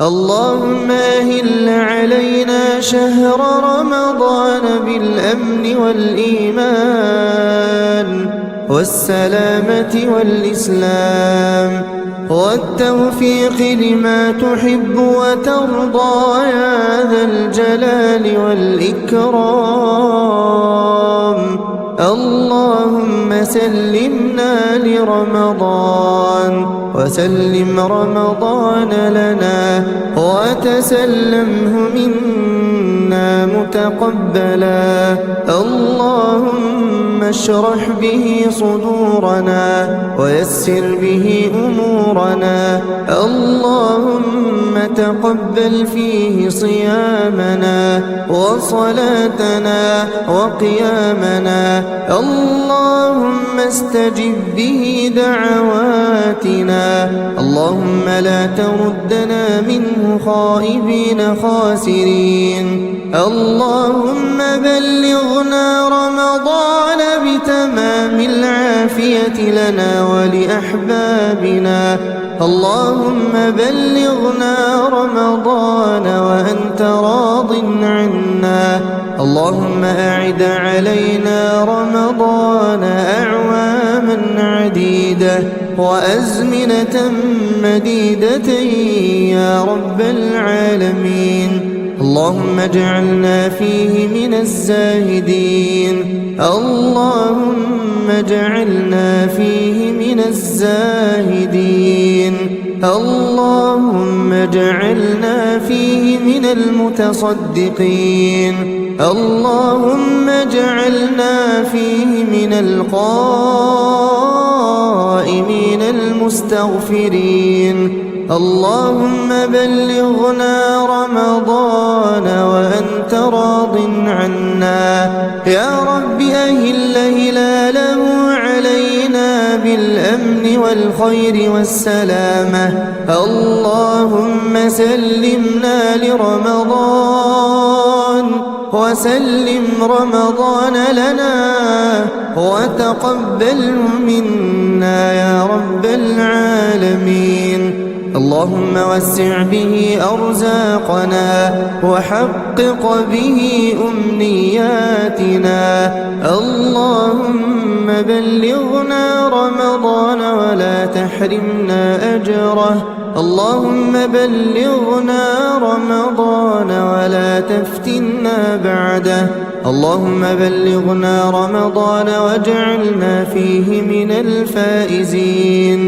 اللهم أهل علينا شهر رمضان بالأمن والإيمان والسلامة والإسلام والتوفيق لما تحب وترضى يا ذا الجلال والإكرام. اللهم سلمنا لرمضان وسلم رمضان لنا وتسلمه منا متقبلا. اللهم اشرح به صدورنا ويسر به أمورنا. اللهم تقبل فيه صيامنا وصلاتنا وقيامنا. اللهم استجب به دعواتنا. اللهم لا تردنا منه خائبين خاسرين. اللهم بلغنا رمضان بتمام العافية لنا ولأحبابنا. اللهم بلغنا رمضان وأنت راض عنا. اللهم أعد علينا رمضان أعواما عديدة وأزمنة مديدة يا رب العالمين. اللهم اجعلنا فيه من الزاهدين. اللهم اجعلنا فيه من الزاهدين. اللهم اجعلنا فيه من المتصدقين. اللهم اجعلنا فيه من القائمين المستغفرين. اللهم بلغنا رمضان وأنت راض عنا. يا رب أهل هلاله علينا بالأمن والخير والسلامة. اللهم سلمنا لرمضان وسلم رمضان لنا وتقبله منا يا رب العالمين. اللهم وسع به أرزاقنا وحقق به أمنياتنا. اللهم بلغنا رمضان ولا تحرمنا أجره. اللهم بلغنا رمضان ولا تفتنا بعده. اللهم بلغنا رمضان واجعلنا فيه من الفائزين.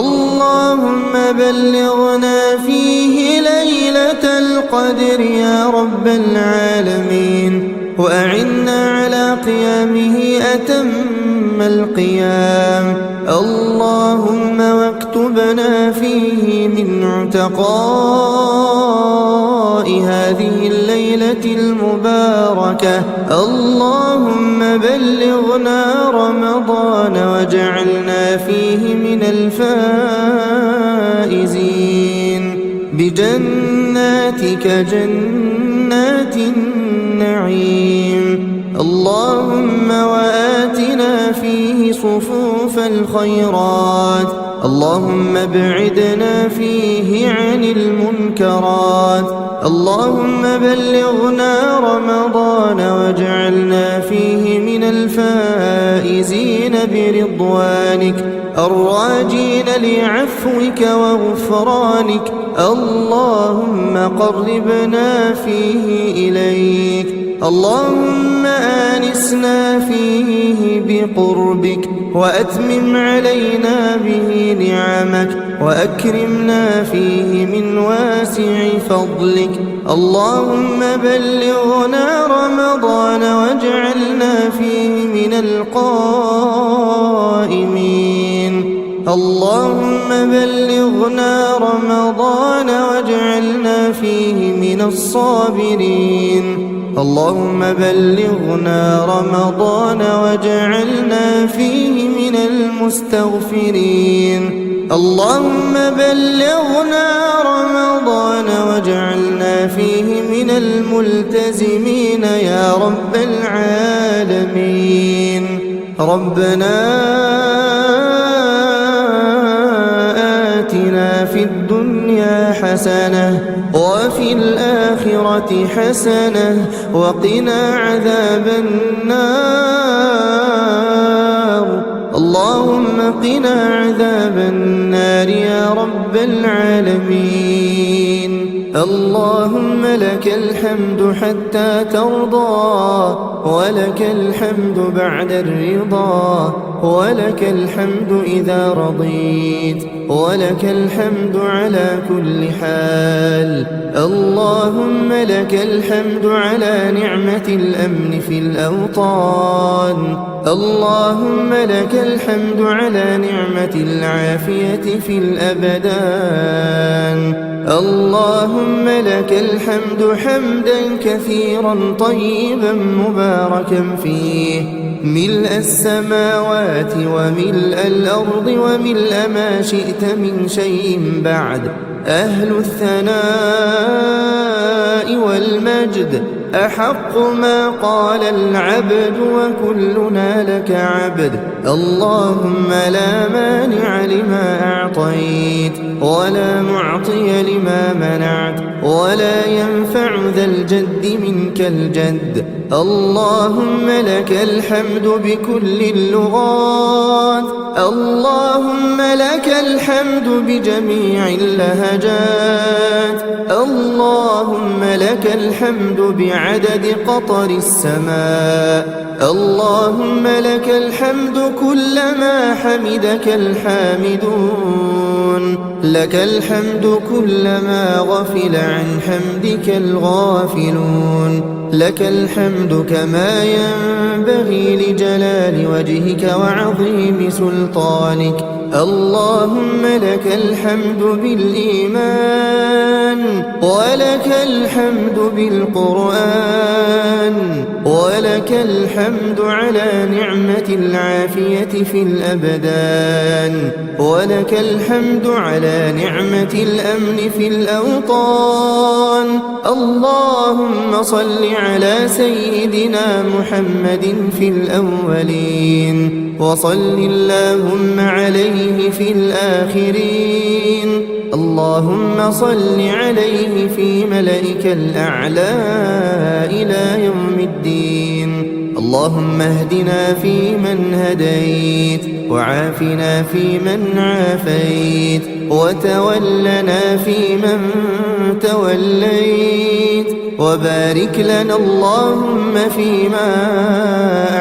اللهم بلغنا فيه ليلة القدر يا رب العالمين وأعنا على قيامه أتم القيام. اللهم واكتبنا فيه من عتقاء هذه الليلة المباركة. اللهم بلغنا رمضان واجعلنا فيه من الفائزين بجناتك جنات النعيم. اللهم وآتنا فيه صفوف الخيرات. اللهم ابعدنا فيه عن المنكرات. اللهم بلغنا رمضان واجعلنا فيه من الفائزين برضوانك الراجين لعفوك وغفرانك. اللهم قربنا فيه إليك. اللهم آنسنا فيه بقربك وأتمم علينا به نعمك وأكرمنا فيه من واسع فضلك. اللهم بلغنا رمضان واجعلنا فيه من القائمين. اللهم بلغنا رمضان واجعلنا فيه من الصابرين. اللهم بلغنا رمضان واجعلنا فيه من المستغفرين. اللهم بلغنا رمضان واجعلنا فيه من الملتزمين يا رب العالمين. ربنا آتنا في الدنيا حسنة وفي الآخرة حسنة وقنا عذاب النار. اللهم قنا عذاب النار يا رب العالمين. اللهم لك الحمد حتى ترضى، ولك الحمد بعد الرضا، ولك الحمد إذا رضيت، ولك الحمد على كل حال. اللهم لك الحمد على نعمة الأمن في الأوطان. اللهم لك الحمد على نعمة العافية في الأبدان. اللهم لك الحمد حمدا كثيرا طيبا مباركا فيه، ملء السماوات وملء الأرض وملء ما شئت من شيء بعد. أهل الثناء والمجد أحق ما قال العبد وكلنا لك عبد. اللهم لا مانع لما أعطيت ولا معطي لما منعت ولا ينفع ذا الجد منك الجد. اللهم لك الحمد بكل اللغات. اللهم لك الحمد بجميع اللهجات. اللهم لك الحمد بعدد قطر السماء. اللهم لك الحمد كلما حمدك الحامدون. لك الحمد كلما غفل عن حمدك الغافلون. لك الحمد كما ينبغي لجلال وجهك وعظيم سلطانك. اللهم لك الحمد بالإيمان، ولك الحمد بالقرآن، ولك الحمد على نعمة العافية في الأبدان، ولك الحمد على نعمة الأمن في الأوطان. اللهم صل على سيدنا محمد في الأولين، وصل اللهم عليه في الآخرين. اللهم صل عليه في ملائك الأعلى إلى يوم الدين. اللهم اهدنا فيمن هديت، وعافنا فيمن عافيت، وتولنا فيمن توليت، وبارك لنا اللهم فيما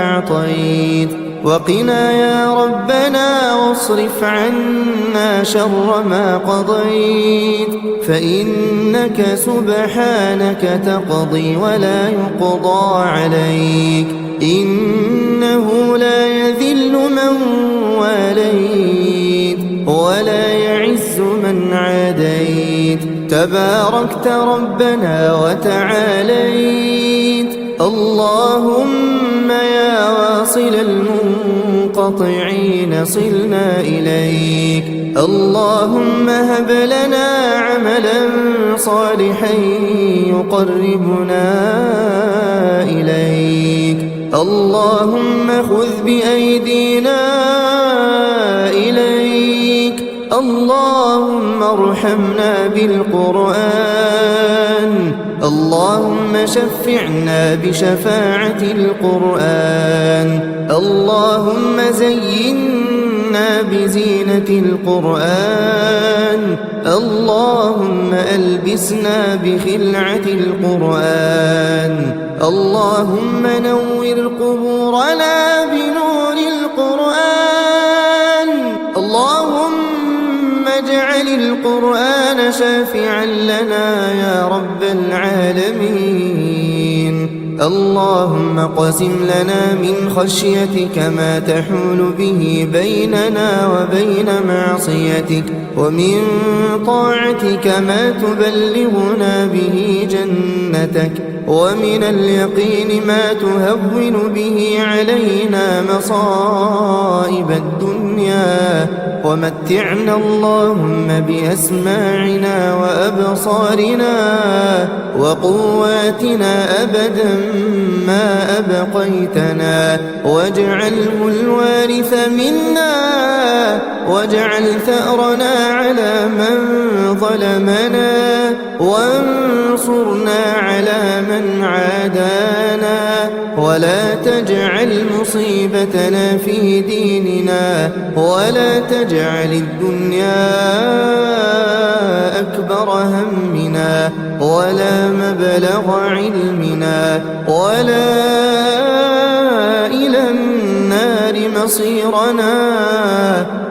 أعطيت، وقنا يا ربنا واصرف عنا شر ما قضيت، فإنك سبحانك تقضي ولا يقضى عليك، إنه لا يذل من واليت ولا يعز من عاديت، تباركت ربنا وتعاليت. اللهم يا واصل المنقطعين صلنا إليك. اللهم هب لنا عملا صالحا يقربنا إليك. اللهم خذ بأيدينا إليك. اللهم ارحمنا بالقرآن. اللهم شفعنا بشفاعة القرآن. اللهم زينا بزينة القرآن. اللهم ألبسنا بخلعة القرآن. اللهم نور قبورنا بنور القرآن. اللهم اجعل القرآن شافعا لنا يا رب العالمين. اللهم قسم لنا من خشيتك ما تحول به بيننا وبين معصيتك، ومن طاعتك ما تبلغنا به جنتك، ومن اليقين ما تهون به علينا مصائب الدنيا، ومتعنا اللهم بأسماعنا وأبصارنا وقواتنا أبدا مما أبقيتنا واجعله الوارث منا واجعل ثأرنا على من ظلمنا وانصرنا على من عادانا ولا تجعل مصيبتنا في ديننا ولا تجعل الدنيا أكبر همنا ولا مبلغ علمنا ولا إلى النار مصيرنا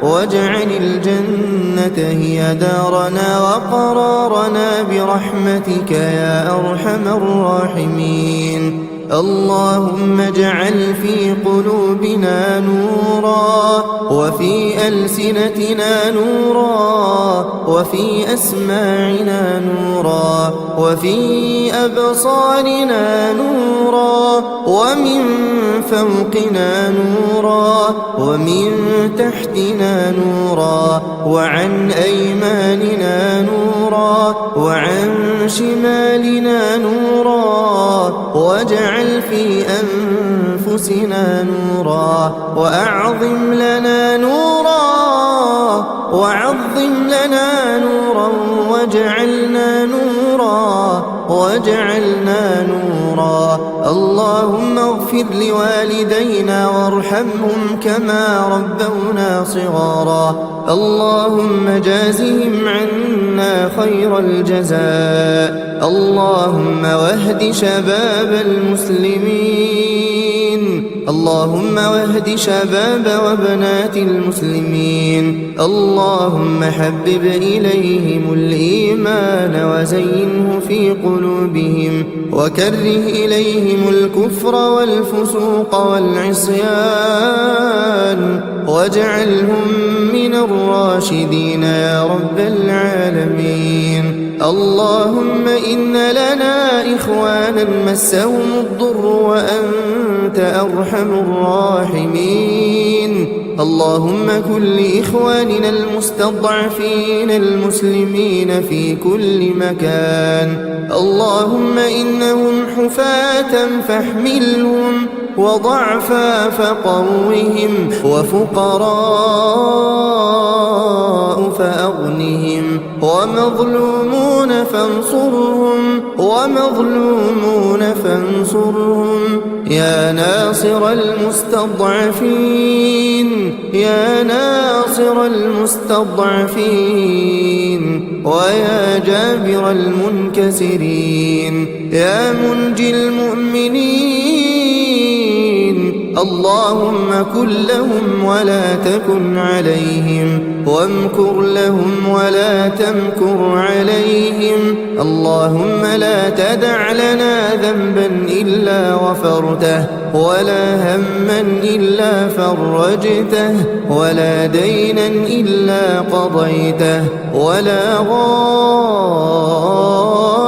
واجعل الجنة هي دارنا وقرارنا برحمتك يا أرحم الراحمين. اللهم اجعل في قلوبنا نورا وفي ألسنتنا نورا وفي أسماعنا نورا وفي أبصارنا نورا ومن فوقنا نورا ومن تحتنا نورا وعن أيماننا نورا وعن شمالنا نورا واجعل في أنفسنا نورا وأعظم لنا نورا واجعلنا نورا. اللهم اغفر لوالدينا وارحمهم كما ربونا صغارا. اللهم جازهم عنا خير الجزاء. اللهم واهد شباب المسلمين. اللهم واهد شباب وبنات المسلمين. اللهم حبب إليهم الإيمان وزينه في قلوبهم وكره إليهم الكفر والفسوق والعصيان واجعلهم من الراشدين يا رب العالمين. اللهم إن لنا إخوانا مسهم الضر وأنت أرحم الراحمين. اللهم كن لإخواننا المستضعفين المسلمين في كل مكان. اللهم إنهم حفاة فاحملهم وضعفا فقوهم وفقراء فأغنهم ومظلومون فانصرهم يا ناصر المستضعفين ويا جابر المنكسرين يا منجي المؤمنين. اللهم كن لهم ولا تكن عليهم وامكر لهم ولا تمكر عليهم. اللهم لا تدع لنا ذنبا إلا غفرته ولا هما إلا فرجته ولا دينا إلا قضيته ولا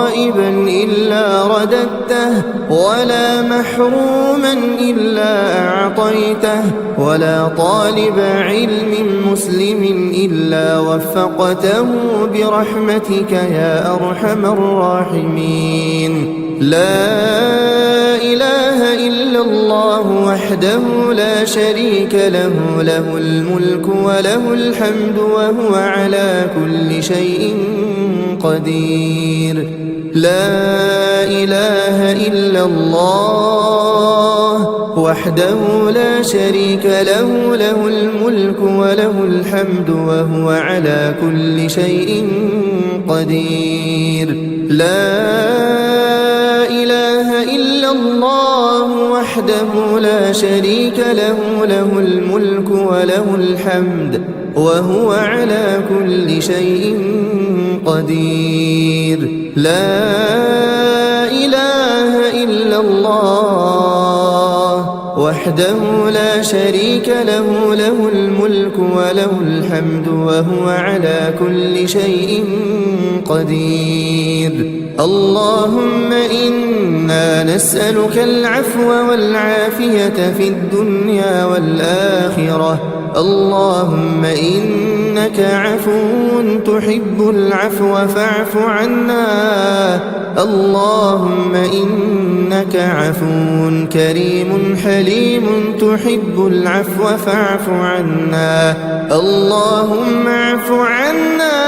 غائبا إلا رددته ولا محروما إلا أعطيته ولا طالب علم مسلم إلا وفقته برحمتك يا أرحم الراحمين. لا إله إلا الله وحده لا شريك له له الملك وله الحمد وهو على كل شيء قدير. لا إله إلا الله وحده لا شريك له له الملك وله الحمد وهو على كل شيء قدير. لا إله إلا الله وحده لا شريك له له الملك وله الحمد وهو على كل شيء قدير. لا إله إلا الله وحده لا شريك له له الملك وله الحمد وهو على كل شيء قدير. اللهم إنا نسألك العفو والعافية في الدنيا والآخرة. اللهم إنك عفو تحب العفو فاعف عنا. اللهم إنك عفو كريم حليم تحب العفو فاعف عنا. اللهم اعف عنا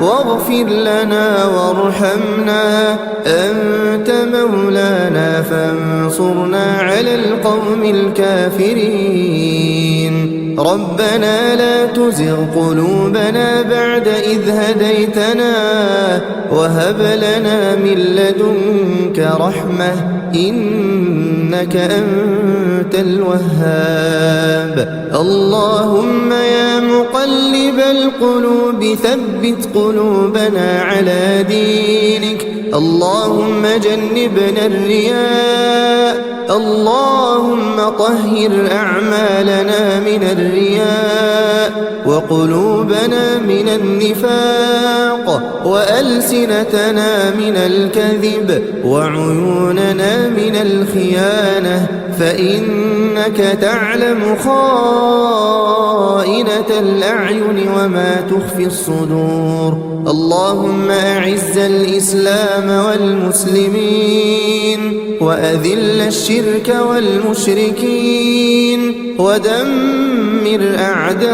واغفر لنا وارحمنا، أنت مولانا فانصرنا على القوم الكافرين. ربنا لا تزغ قلوبنا بعد إذ هديتنا وهب لنا من لدنك رحمة إنك أنت الوهاب. اللهم يا مقلب القلوب ثبت قلوبنا على دينك. اللهم جنبنا الرياء، اللهم طهر أعمالنا من الرياء وقلوبنا من النفاق وألسنتنا من الكذب وعيوننا من الخيانة، فإنك تعلم خائنة الأعين وما تخفي الصدور. اللهم أعز الإسلام والمسلمين وأذل الشرك والمشركين ودمر أعداء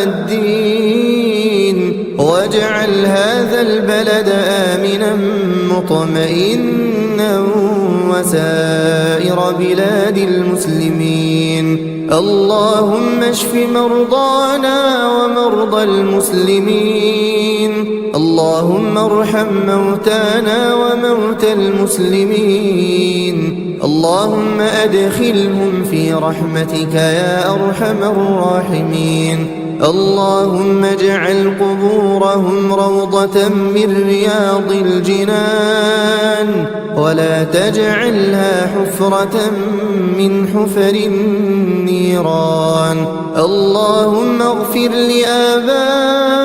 الدين، واجعل هذا البلد آمنا مطمئنا وسائر بلاد المسلمين. اللهم اشف مرضانا ومرضى المسلمين. اللهم ارحم موتانا وموتى المسلمين. اللهم أدخلهم في رحمتك يا أرحم الراحمين. اللهم اجعل قبورهم روضة من رياض الجنان ولا تجعلها حفرة من حفر النيران. اللهم اغفر لآبائنا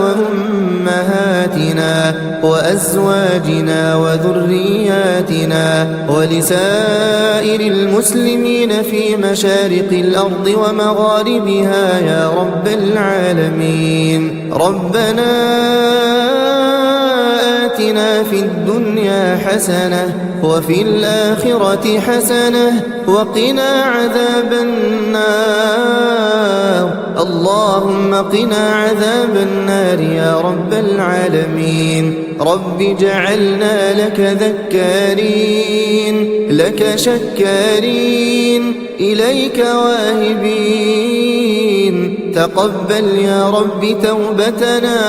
وأمهاتنا وأزواجنا وذرياتنا ولسائر المسلمين في مشارق الأرض ومغاربها يا رب العالمين. ربنا آتنا في الدنيا حسنة وفي الآخرة حسنة وقنا عذاب النار. اللهم قنا عذاب النار يا رب العالمين. رب اجعلنا لك ذكارين لك شكارين إليك واهبين. تقبل يا رب توبتنا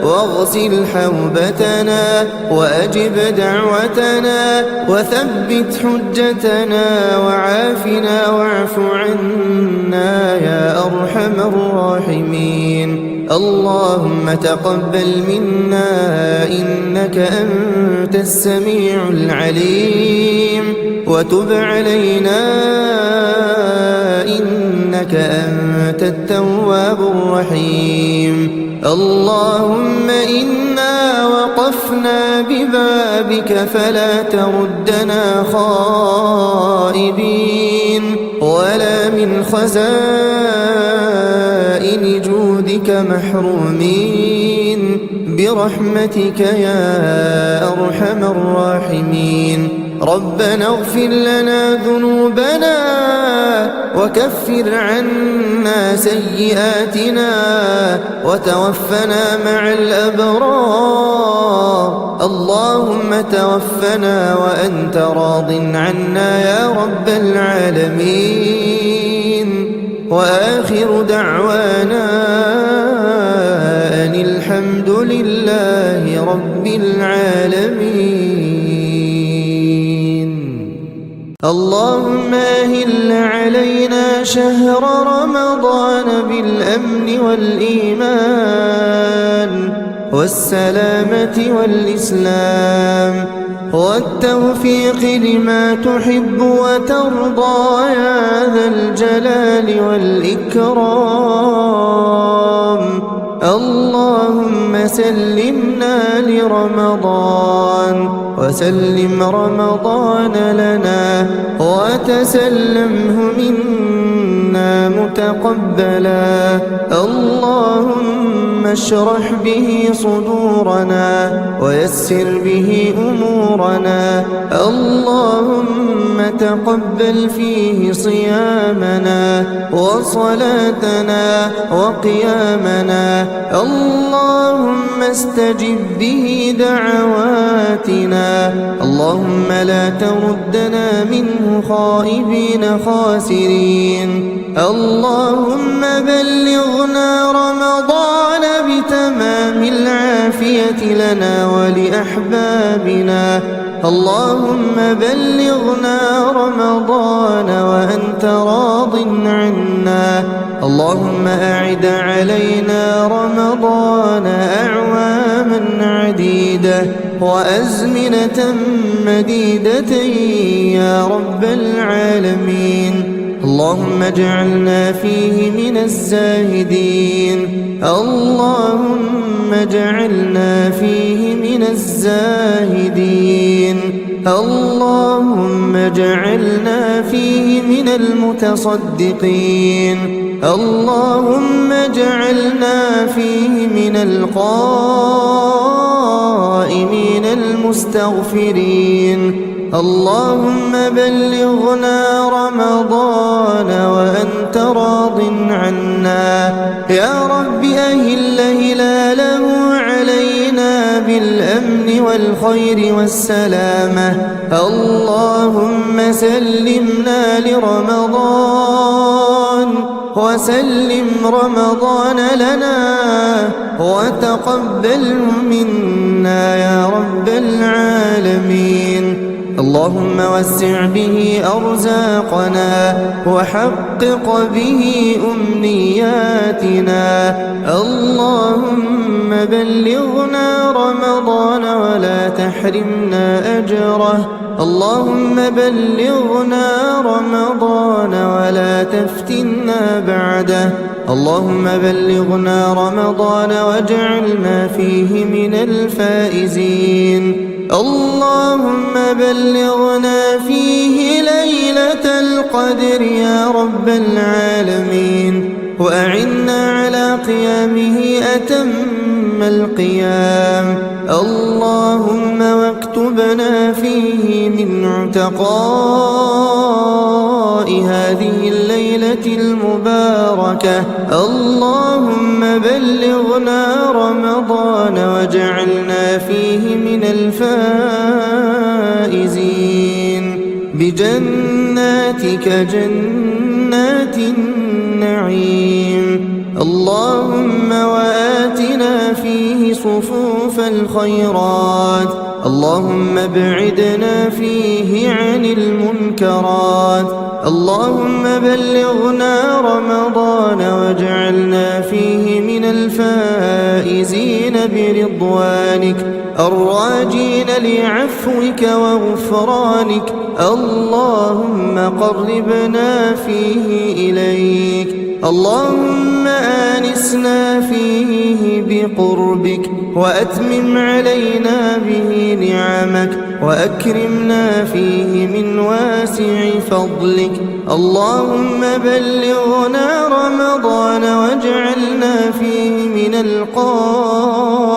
واغسل حوبتنا وأجب دعوتنا وثبت حجتنا وعافنا واعف عنا يا أرحم الراحمين. اللهم تقبل منا إنك أنت السميع العليم وتب علينا إنك أنت التواب الرحيم. اللهم إنا وقفنا ببابك فلا تردنا خائبين ولا من خزائن جودك محرومين برحمتك يا أرحم الراحمين. ربنا اغفر لنا ذنوبنا وكفر عنا سيئاتنا وتوفنا مع الأبرار. اللهم توفنا وأنت راض عنا يا رب العالمين. وآخر دعوانا أن الحمد لله رب العالمين. اللهم أهل علينا شهر رمضان بالأمن والإيمان والسلامة والإسلام والتوفيق لما تحب وترضى يا ذا الجلال والإكرام. اللهم سلمنا لرمضان وسلم رمضان لنا وتسلمه منا منا متقبلا. اللهم اشرح به صدورنا ويسر به أمورنا. اللهم تقبل فيه صيامنا وصلاتنا وقيامنا. اللهم استجب به دعواتنا. اللهم لا تردنا منه خائبين خاسرين. اللهم بلغنا رمضان بتمام العافية لنا ولأحبابنا. اللهم بلغنا رمضان وأنت راض عنا. اللهم أعد علينا رمضان أعواما عديدة وأزمنة مديدة يا رب العالمين. اللهم اجعلنا فيه من الزاهدين. اللهم اجعلنا فيه من الزاهدين. اللهم اجعلنا فيه من المتصدقين. اللهم اجعلنا فيه من القائمين المستغفرين. اللهم بلغنا رمضان وأنت راض عنا. يا رب أهل هلاله علينا بالأمن والخير والسلامة. اللهم سلمنا لرمضان وسلم رمضان لنا وتقبله منا يا رب العالمين. اللهم وسع به أرزاقنا وحقق به أمنياتنا. اللهم بلغنا رمضان ولا تحرمنا أجره. اللهم بلغنا رمضان ولا تفتنا بعده. اللهم بلغنا رمضان واجعلنا فيه من الفائزين. اللهم بلغنا فيه ليلة القدر يا رب العالمين. وأعنا على قيامه أتم القيام. اللهم واكتبنا فيه من عتقاء هذه الليلة المباركة. اللهم بلغنا رمضان واجعلنا فيه من الفائزين بجناتك جنات النعيم. اللهم وآتنا فيه صفوف الخيرات. اللهم ابعدنا فيه عن المنكرات. اللهم بلغنا رمضان واجعلنا فيه من الفائزين برضوانك الراجين لعفوك وغفرانك. اللهم قربنا فيه إليك. اللهم آنسنا فيه بقربك وأتمم علينا به نعمك وأكرمنا فيه من واسع فضلك. اللهم بلغنا رمضان واجعلنا فيه من القائمين.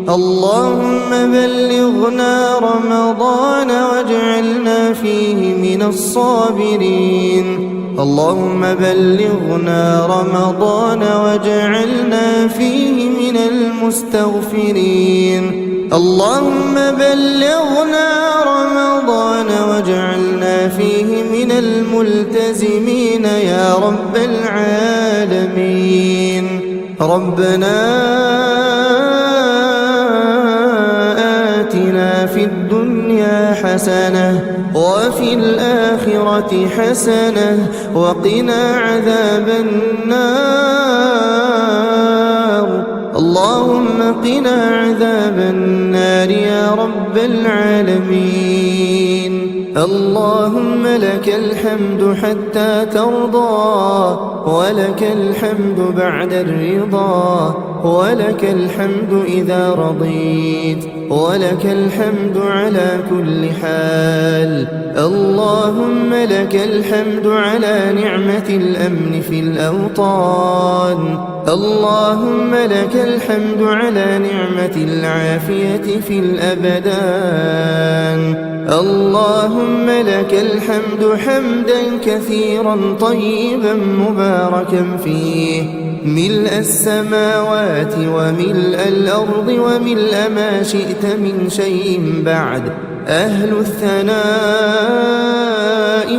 اللهم بلغنا رمضان واجعلنا فيه من الصابرين. اللهم بلغنا رمضان واجعلنا فيه من المستغفرين. اللهم بلغنا رمضان واجعلنا فيه من الملتزمين يا رب العالمين. ربنا آتنا في الدنيا حسنة وفي الآخرة حسنة وقنا عذاب النار. اللهم قنا عذاب النار يا رب العالمين. اللهم لك الحمد حتى ترضى، ولك الحمد بعد الرضا، ولك الحمد إذا رضيت، ولك الحمد على كل حال. اللهم لك الحمد على نعمة الأمن في الأوطان، اللهم لك الحمد على نعمة العافية في الأبدان. اللهم لك الحمد حمدا كثيرا طيبا مباركا فيه، ملء السماوات وملء الأرض وملء ما شئت من شيء بعد. أهل الثناء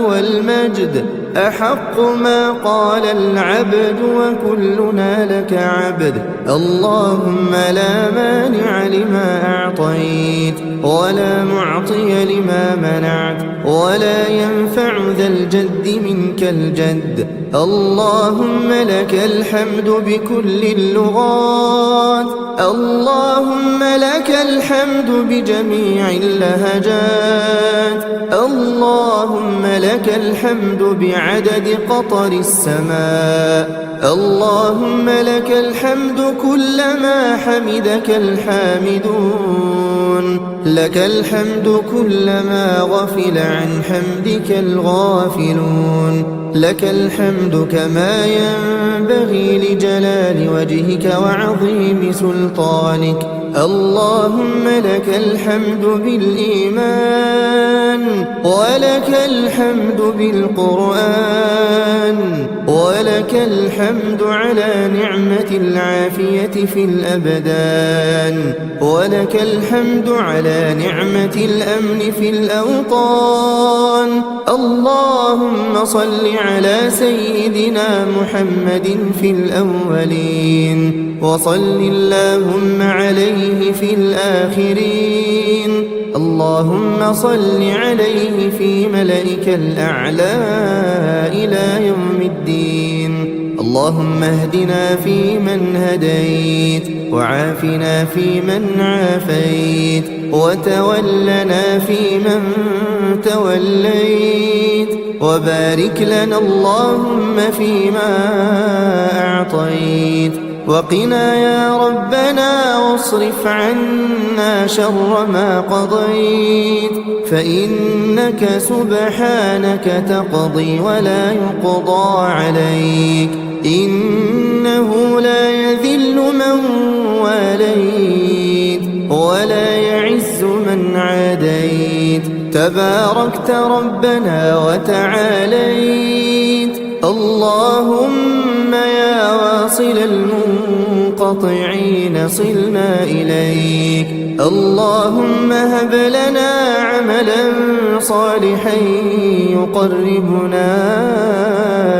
والمجد أحق ما قال العبد وكلنا لك عبد. اللهم لا مانع لما أعطيت، ولا معطي لما منعت، ولا ينفع ذا الجد منك الجد. اللهم لك الحمد بكل اللغات، اللهم لك الحمد بجميع اللهجات، اللهم لك الحمد بعدد قطر السماء، اللهم لك الحمد كلما حمدك الحامدون، لك الحمد كلما غفل عن حمدك الغافلون، لك الحمد كما ينبغي لجلال وجهك وعظيم سلطانك. اللهم لك الحمد بالإيمان، ولك الحمد بالقرآن، ولك الحمد على نعمة العافية في الأبدان، ولك الحمد على نعمة الأمن في الأوطان. اللهم صل على سيدنا محمد في الأولين، وصل اللهم عليه في الآخرين. اللهم صل عليه في ملائك الأعلى إلى يوم الدين. اللهم اهدنا فيمن هديت، وعافنا فيمن عافيت، وتولنا فيمن توليت، وبارك لنا اللهم فيما أعطيت، وقنا يا ربنا واصرف عنا شر ما قضيت، فإنك سبحانك تقضي ولا يقضى عليك، إنه لا يذل من واليت ولا يعز من عاديت، تباركت ربنا وتعاليت. اللهم يا واصل المنقطعين صلنا إليك، اللهم هب لنا عملا صالحا يقربنا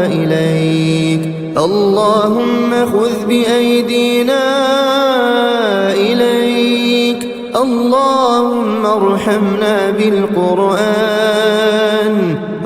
إليك. اللهم خذ بأيدينا إليك، اللهم ارحمنا بالقرآن،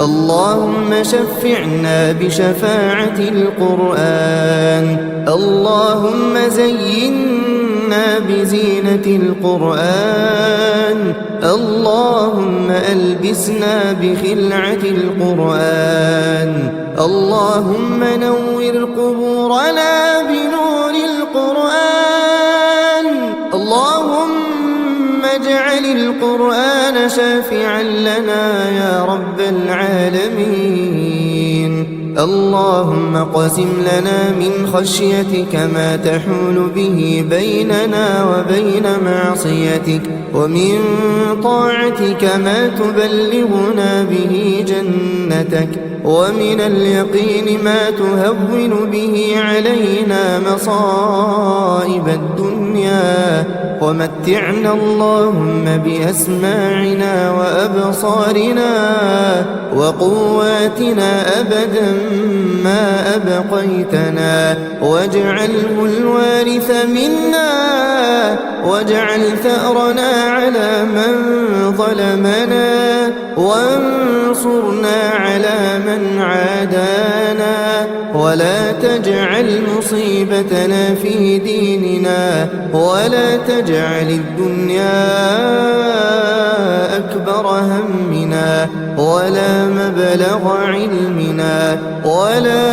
اللهم شفعنا بشفاعة القرآن، اللهم زينا بزينة القرآن، اللهم ألبسنا بخلعة القرآن، اللهم نور قبورنا بنور القرآن، اللهم اجعل القرآن شافعا لنا يا رب العالمين. اللهم اقسم لنا من خشيتك ما تحول به بيننا وبين معصيتك، ومن طاعتك ما تبلغنا به جنتك، ومن اليقين ما تهون به علينا مصائب الدنيا، ومتعنا اللهم بأسماعنا وأبصارنا وقواتنا أبدا ما أبقيتنا، واجعله الوارث منا، واجعل ثأرنا على من ظلمنا وانصرنا على من عادانا ولا تجعل مصيبتنا في ديننا ولا تجعل الدنيا أكبر همنا ولا مبلغ علمنا ولا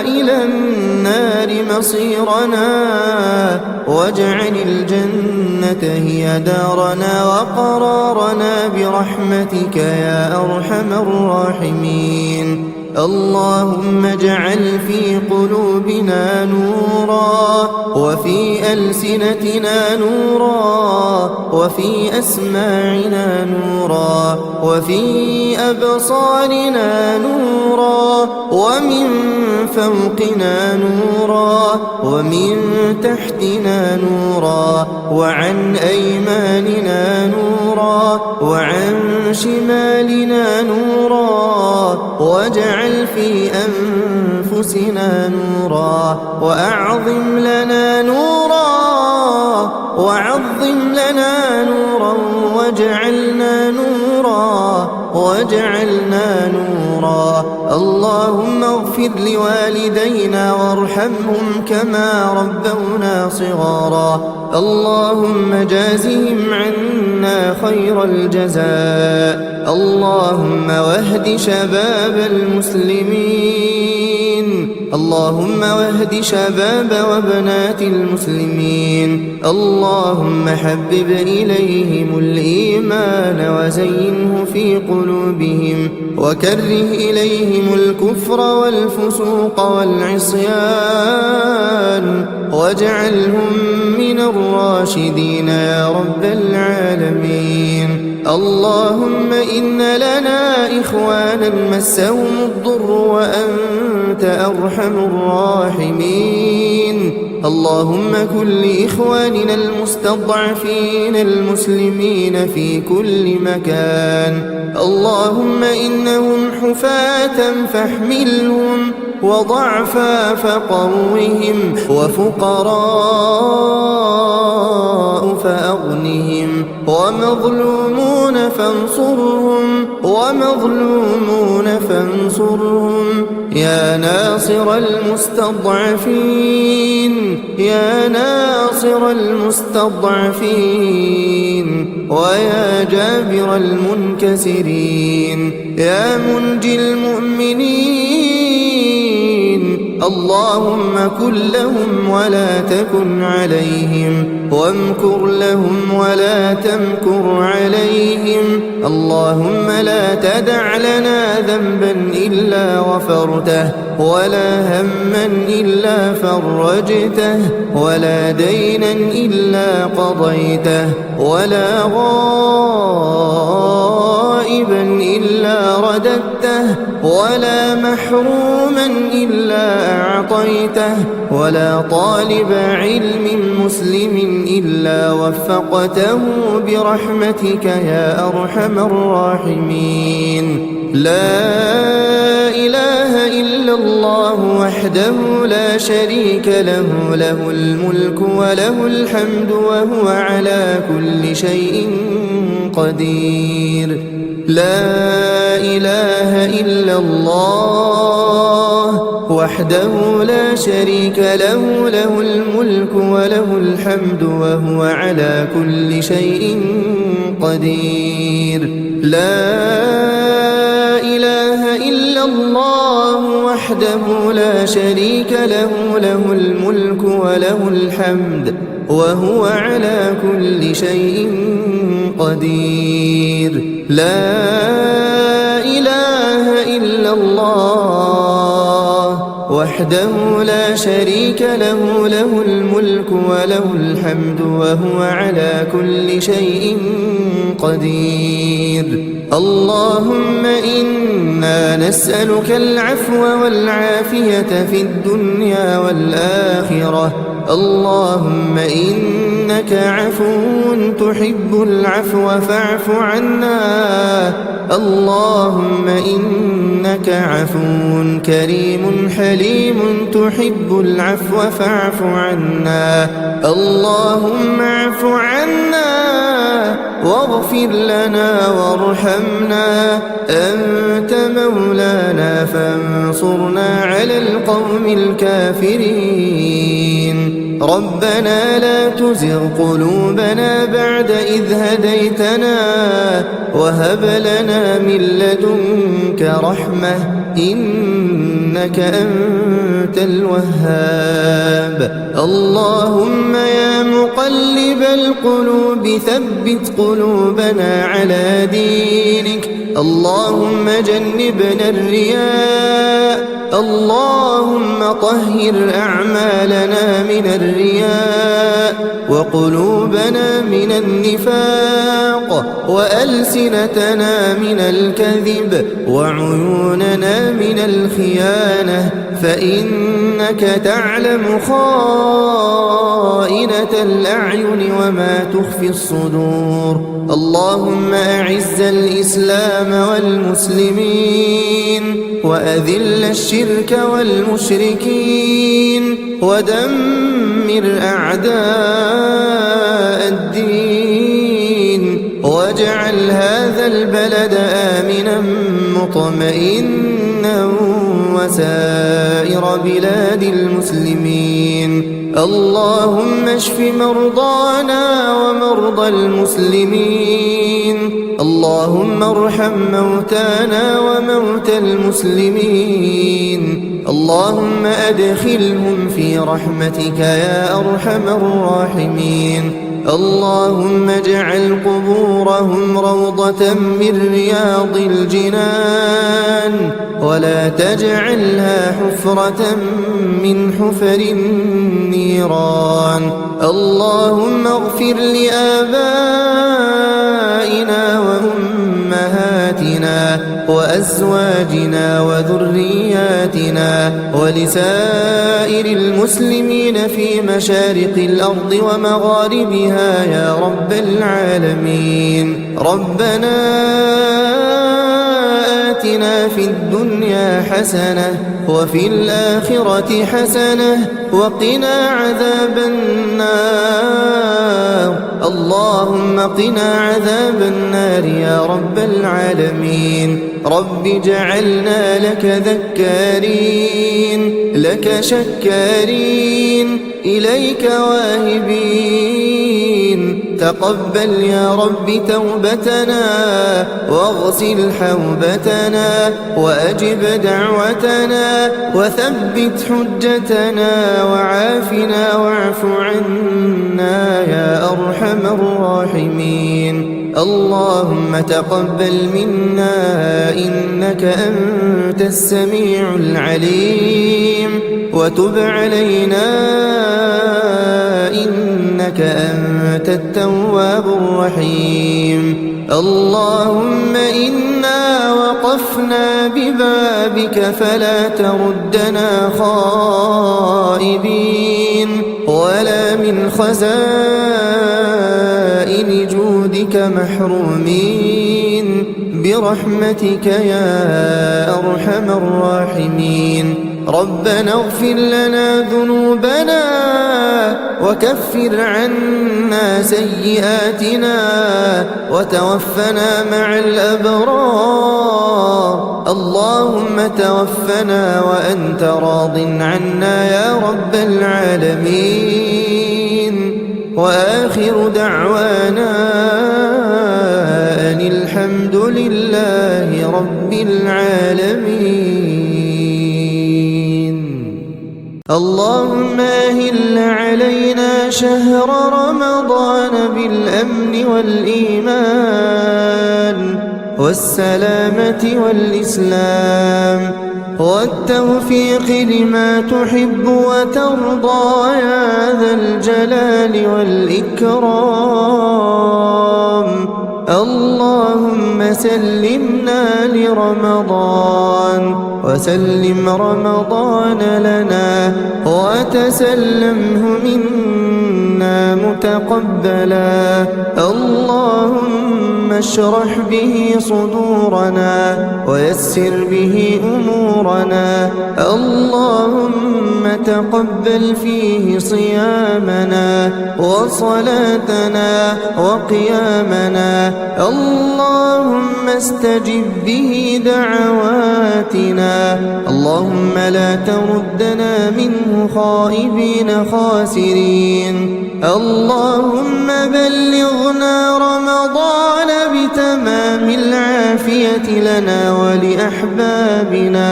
إلى النار مصيرنا واجعل الجنة هي دارنا وقرارنا برحمتك يا أرحم الراحمين. اللهم اجعل في قلوبنا نورا وفي ألسنتنا نورا وفي أسماعنا نورا وفي أبصارنا نورا ومن فوقنا نورا ومن تحتنا نورا وعن أيماننا نورا وعن شمالنا نورا واجعل في أنفسنا نورا وأعظم لنا نورا واجعلنا نورا. اللهم اغفر لوالدينا وارحمهم كما ربونا صغارا. اللهم جازهم عنا خير الجزاء. اللهم واهد شباب المسلمين. اللهم واهد شباب وبنات المسلمين. اللهم حبب إليهم الإيمان وزينه في قلوبهم وكره إليهم الكفر والفسوق والعصيان واجعلهم من الراشدين يا رب العالمين. اللهم إن لنا إخوانا مسهم الضر وأنت أرحم الراحمين. اللهم كن لإخواننا المستضعفين المسلمين في كل مكان. اللهم إنهم حفاة فاحملهم وضعفا فقوهم وفقراء فأغنهم ومظلومون فانصرهم يا ناصر المستضعفين ويا جابر المنكسرين يا منجي المؤمنين. اللهم كن لهم ولا تكن عليهم وامكر لهم ولا تمكر عليهم. اللهم لا تدع لنا ذنبا إلا غفرته ولا هما إلا فرجته ولا دينا إلا قضيته ولا غائبا إلا رددته ولا محروما إلا أعطيته ولا طالب علم مسلم إلا وفقته برحمتك يا أرحم الراحمين. لا إله إلا الله وحده لا شريك له له الملك وله الحمد وهو على كل شيء قدير. لا إله إلا الله وحده لا شريك له له الملك وله الحمد وهو على كل شيء قدير. لا إله إلا الله وحده لا شريك له له الملك وله الحمد وهو على كل شيء قدير. لا إله إلا الله وحده لا شريك له له الملك وله الحمد وهو على كل شيء قدير. اللهم إنا نسألك العفو والعافية في الدنيا والآخرة. اللهم إنا إنك عفو تحب العفو فاعف عنا. اللهم إنك عفو كريم حليم تحب العفو فاعف عنا. اللهم اعف عنا واغفر لنا وارحمنا، أنت مولانا فانصرنا على القوم الكافرين. ربنا لا تزغ قلوبنا بعد إذ هديتنا وهب لنا من لدنك رحمة إنك أنت الوهاب. اللهم يا مقلب القلوب ثبت قلوبنا على دينك. اللهم جنبنا الرياء. اللهم طهر أعمالنا من الرياء وقلوبنا من النفاق وألسنتنا من الكذب وعيوننا من الخيانة، فإنك تعلم خائنة الأعين وما تخفي الصدور. اللهم أعز الإسلام والمسلمين وأذل الشرك والمشركين ودمر أعداء الدين، واجعل هذا البلد آمنا مطمئنا وسائر بلاد المسلمين. اللهم اشف مرضانا ومرضى المسلمين. اللهم ارحم موتانا وموتى المسلمين. اللهم أدخلهم في رحمتك يا أرحم الراحمين. اللهم اجعل قبورهم روضة من رياض الجنان ولا تجعلها حفرة من حفر النيران. اللهم اغفر لآبائنا وأمهاتنا وأزواجنا وذرياتنا ولسائر المسلمين في مشارق الأرض ومغاربها يا رب العالمين. ربنا آتنا في الدنيا حسنة وفي الآخرة حسنة وقنا عذاب النار. اللهم قنا عذاب النار يا رب العالمين. رب اجعلنا لك ذكارين لك شكارين إليك واهبين. تقبل يا رب توبتنا واغسل حوبتنا وأجب دعوتنا وثبت حجتنا وعافنا واعف عنا يا أرحم الراحمين. اللهم تقبل منا إنك أنت السميع العليم وتب علينا إنك أنت التواب الرحيم. اللهم إنا وقفنا ببابك فلا تردنا خائبين ولا من خزائن جودك محرومين برحمتك يا أرحم الراحمين. ربنا اغفر لنا ذنوبنا وكفر عنا سيئاتنا وتوفنا مع الأبرار. اللهم توفنا وأنت راض عنا يا رب العالمين. وآخر دعوانا أن الحمد لله رب العالمين. اللهم أهل علينا شهر رمضان بالأمن والإيمان والسلامة والإسلام والتوفيق لما تحب وترضى يا ذا الجلال والإكرام. اللهم سلمنا لرمضان وسلم رمضان لنا وتسلمه منا تقبلا. اللهم اشرح به صدورنا ويسر به أمورنا. اللهم تقبل فيه صيامنا وصلاتنا وقيامنا. اللهم استجب به دعواتنا. اللهم لا تردنا منه خائبين خاسرين. اللهم بلغنا رمضان بتمام العافية لنا ولأحبابنا.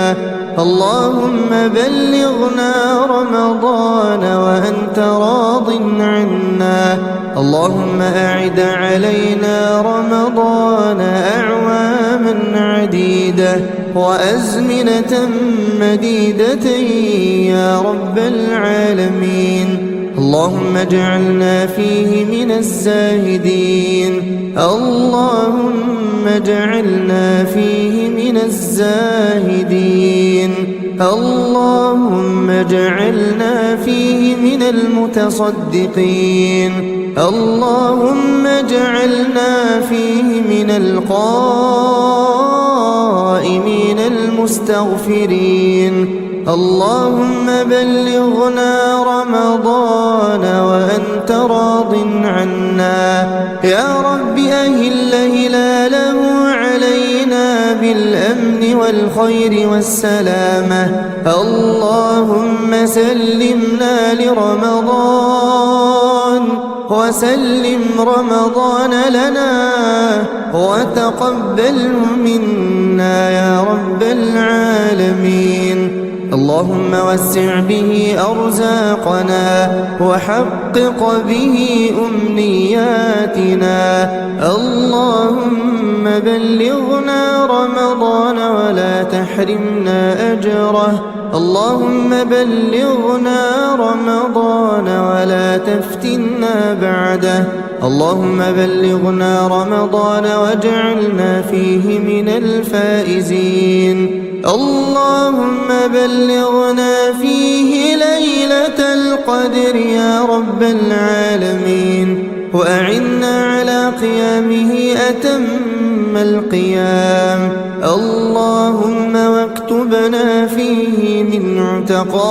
اللهم بلغنا رمضان وأنت راض عنا. اللهم أعد علينا رمضان أعواما عديدة وأزمنة مديدة يا رب العالمين. اللهم اجعلنا فيه من الزاهدين. اللهم اجعلنا فيه من الزاهدين. اللهم اجعلنا فيه من المتصدقين. اللهم اجعلنا فيه من القائمين المستغفرين. اللهم بلغنا رمضان وأنت راض عنا. يا رب أهل هلاله علينا بالأمن والخير والسلامة. اللهم سلمنا لرمضان وسلم رمضان لنا وتقبله منا يا رب العالمين. اللهم وسع به أرزاقنا وحقق به أمنياتنا. اللهم بلغنا رمضان ولا تحرمنا أجره. اللهم بلغنا رمضان ولا تفتنا بعده. اللهم بلغنا رمضان واجعلنا فيه من الفائزين. اللهم بلغنا فيه ليلة القدر يا رب العالمين، وأعنا على قيامه أتم القيام. اللهم واكتبنا فيه من عتقاء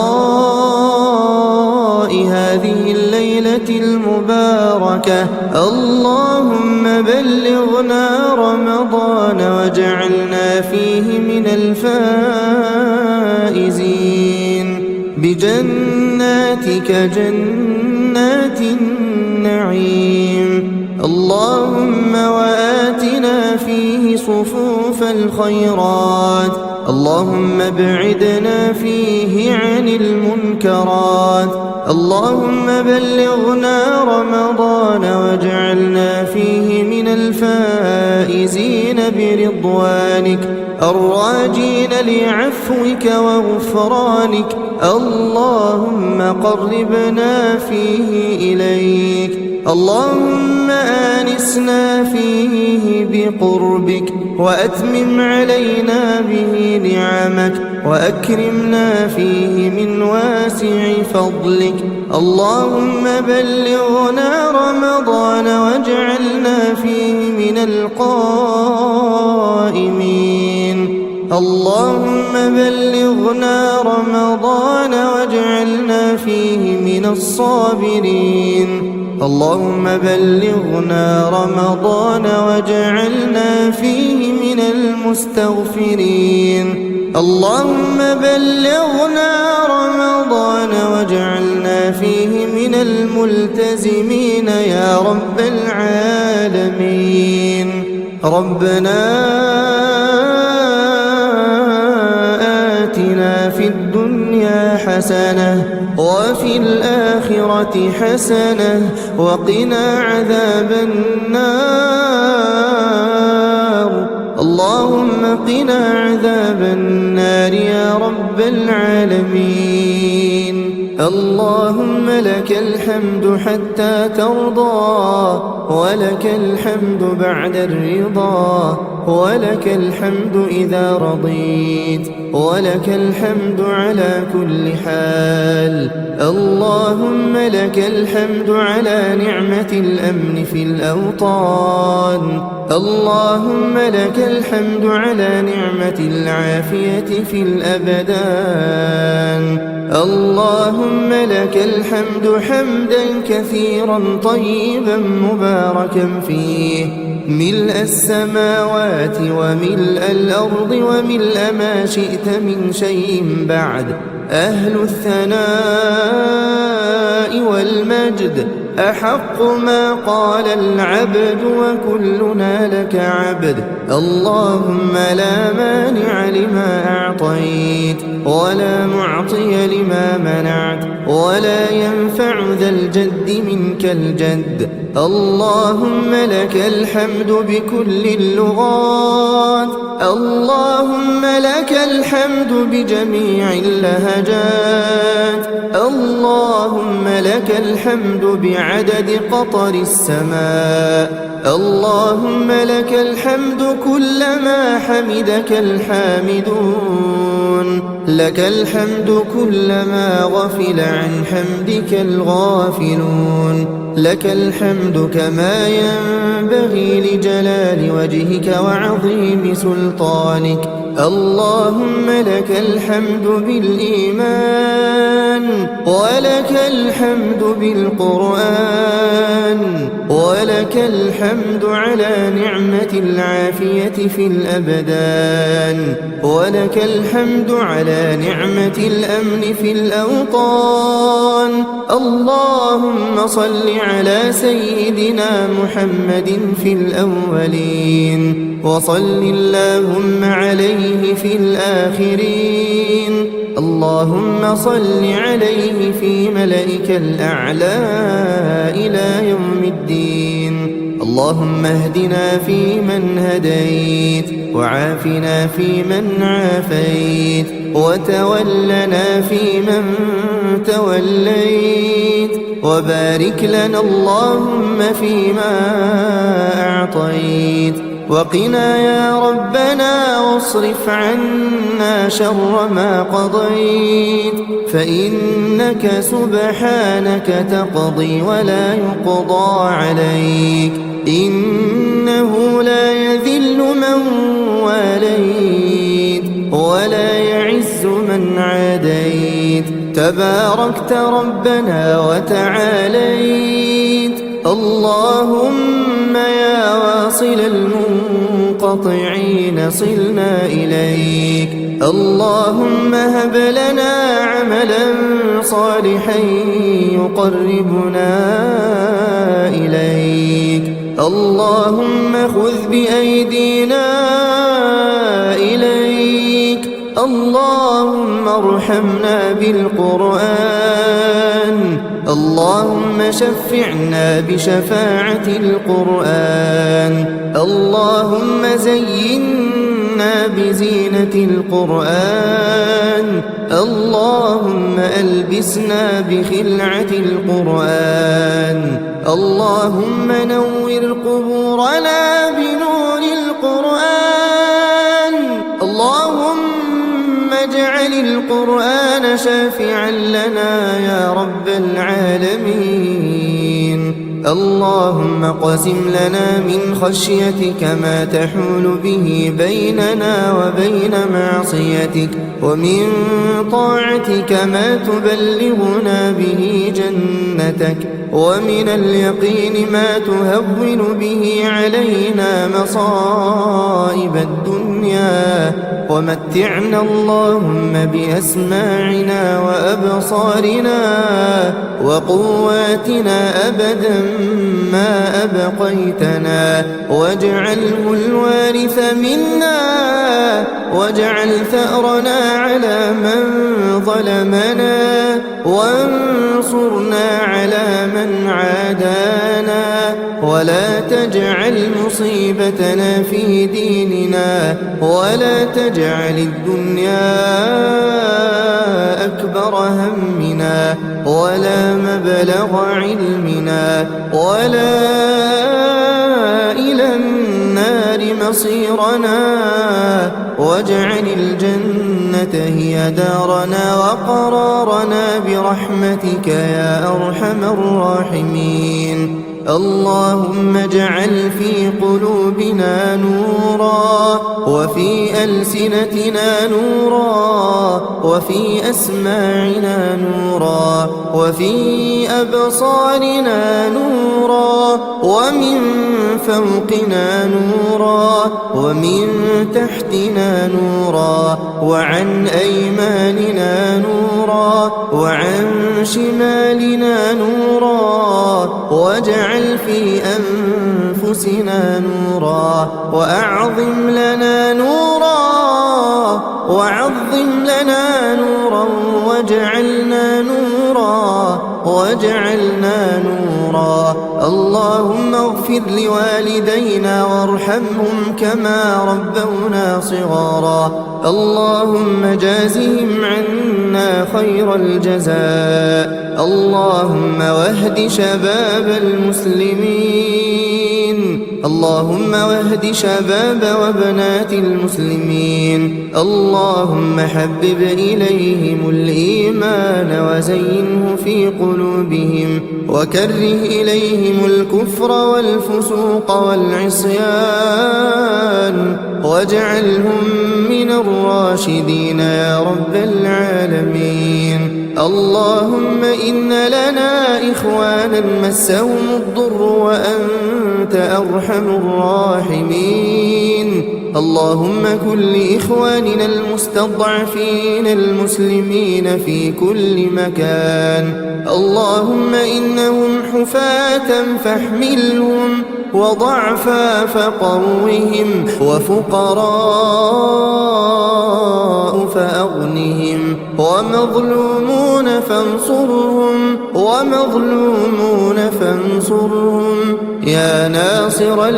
هذه الليلة المباركة. اللهم بلغنا رمضان واجعلنا فيه من الفائزين بجناتك جنات النعيم. اللهم وآتنا فيه صفوف الخيرات. اللهم ابعدنا فيه عن المنكرات. اللهم بلغنا رمضان واجعلنا فيه من الفائزين برضوانك الراجين لعفوك وغفرانك. اللهم قربنا فيه إليك. اللهم آنسنا فيه بقربك وأتمم علينا به نعمك وأكرمنا فيه من واسع فضلك. اللهم بلغنا رمضان واجعلنا فيه من القائمين. اللهم بلغنا رمضان واجعلنا فيه من الصابرين. اللهم بلغنا رمضان واجعلنا فيه من المستغفرين. اللهم بلغنا رمضان واجعلنا فيه من الملتزمين يا رب العالمين. ربنا آتنا في الدنيا حسنة وفي الآخرة حسنة وقنا عذاب النار. اللهم قنا عذاب النار يا رب العالمين. اللهم لك الحمد حتى ترضى، ولك الحمد بعد الرضا، ولك الحمد إذا رضيت، ولك الحمد على كل حال. اللهم لك الحمد على نعمة الأمن في الأوطان، اللهم لك الحمد على نعمة العافية في الأبدان. اللهم لك الحمد حمدا كثيرا طيبا مباركا فيه، ملء السماوات وملء الأرض وملء ما شئت من شيء بعد. أهل الثناء والمجد أحق ما قال العبد وكلنا لك عبد. اللهم لا مانع لما أعطيت، ولا معطي لما منعت، ولا ينفع ذا الجد منك الجد. اللهم لك الحمد بكل اللغات، اللهم لك الحمد بجميع اللهجات، اللهم لك الحمد بعدد قطر السماء، اللهم لك الحمد كلما حمدك الحامدون، لك الحمد كلما غفل عن حمدك الغافلون، لك الحمد كما ينبغي لجلال وجهك وعظيم سلطانك. اللهم لك الحمد بالإيمان، ولك الحمد بالقرآن، ولك الحمد على نعمة العافية في الأبدان، ولك الحمد على نعمة الأمن في الأوطان. اللهم صل على سيدنا محمد في الأولين، وصل اللهم عليه في الآخرين. اللهم صل عليه في ملائك الأعلى إلى يوم الدين. اللهم اهدنا فيمن هديت، وعافنا فيمن عافيت، وتولنا فيمن توليت، وبارك لنا اللهم فيما أعطيت، وقنا يا ربنا واصرف عنا شر ما قضيت، فإنك سبحانك تقضي ولا يقضى عليك، إنه لا يذل من واليت ولا يعز من عاديت، تباركت ربنا وتعاليت. اللهم يا واصل المنقطعين صلنا إليك، اللهم هب لنا عملا صالحا يقربنا إليك. اللهم خذ بأيدينا إليك، اللهم ارحمنا بالقرآن، اللهم شفعنا بشفاعة القرآن، اللهم زينا بزينة القرآن، اللهم ألبسنا بخلعة القرآن، اللهم نور قبورنا بنور القرآن، اللهم اجعل القرآن شافعا لنا يا رب العالمين. اللهم قسم لنا من خشيتك ما تحول به بيننا وبين معصيتك، ومن طاعتك ما تبلغنا به جنتك، ومن اليقين ما تهون به علينا مصائب الدنيا، ومتعنا اللهم بأسماعنا وأبصارنا وقواتنا أبدا ما أبقيتنا، واجعله الوارث منا، واجعل ثأرنا على من ظلمنا، وانصرنا على من عادانا، ولا تجعل مصيبتنا في ديننا، ولا تجعل الدنيا أكبر همنا ولا مبلغ علمنا ولا إلى النار مصيرنا، واجعل الجنة هي دارنا وقرارنا برحمتك يا أرحم الراحمين. اللهم اجعل في قلوبنا نورا وفي ألسنتنا نورا وفي أسماعنا نورا وفي أبصارنا نورا ومن فوقنا نورا ومن تحتنا نورا وعن أيماننا نورا وعن شمالنا نورا، واجعل في أنفسنا نورا وأعظم لنا نورا وعظم لنا نورا واجعلنا نورا. اللهم اغفر لوالدينا وارحمهم كما ربونا صغارا. اللهم جازهم عنا خير الجزاء. اللهم واهد شباب المسلمين، اللهم واهد شباب وبنات المسلمين. اللهم حبب إليهم الإيمان وزينه في قلوبهم وكره إليهم الكفر والفسوق والعصيان، واجعلهم من الراشدين يا رب العالمين. اللهم إن لنا إخوانا مسهم الضر وأنت أرحم الراحمين. اللهم كن لإخواننا المستضعفين المسلمين في كل مكان. اللهم إنهم حفاة فاحملهم وضعفا فقوهم وفقراء فأغنهم ومظلومون فانصرهم يا ناصر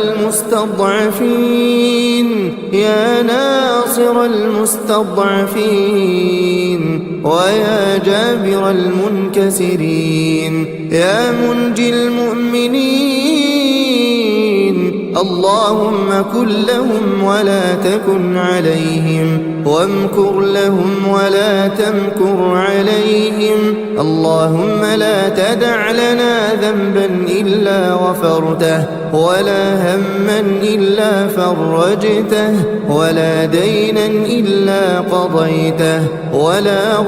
المستضعفين ويا جابر المنكسرين يا منجي المؤمنين. اللهم كن لهم ولا تكن عليهم وامكر لهم ولا تمكر عليهم. اللهم لا تدع لنا ذنبا إلا غفرته ولا هما إلا فرجته ولا دينا إلا قضيته ولا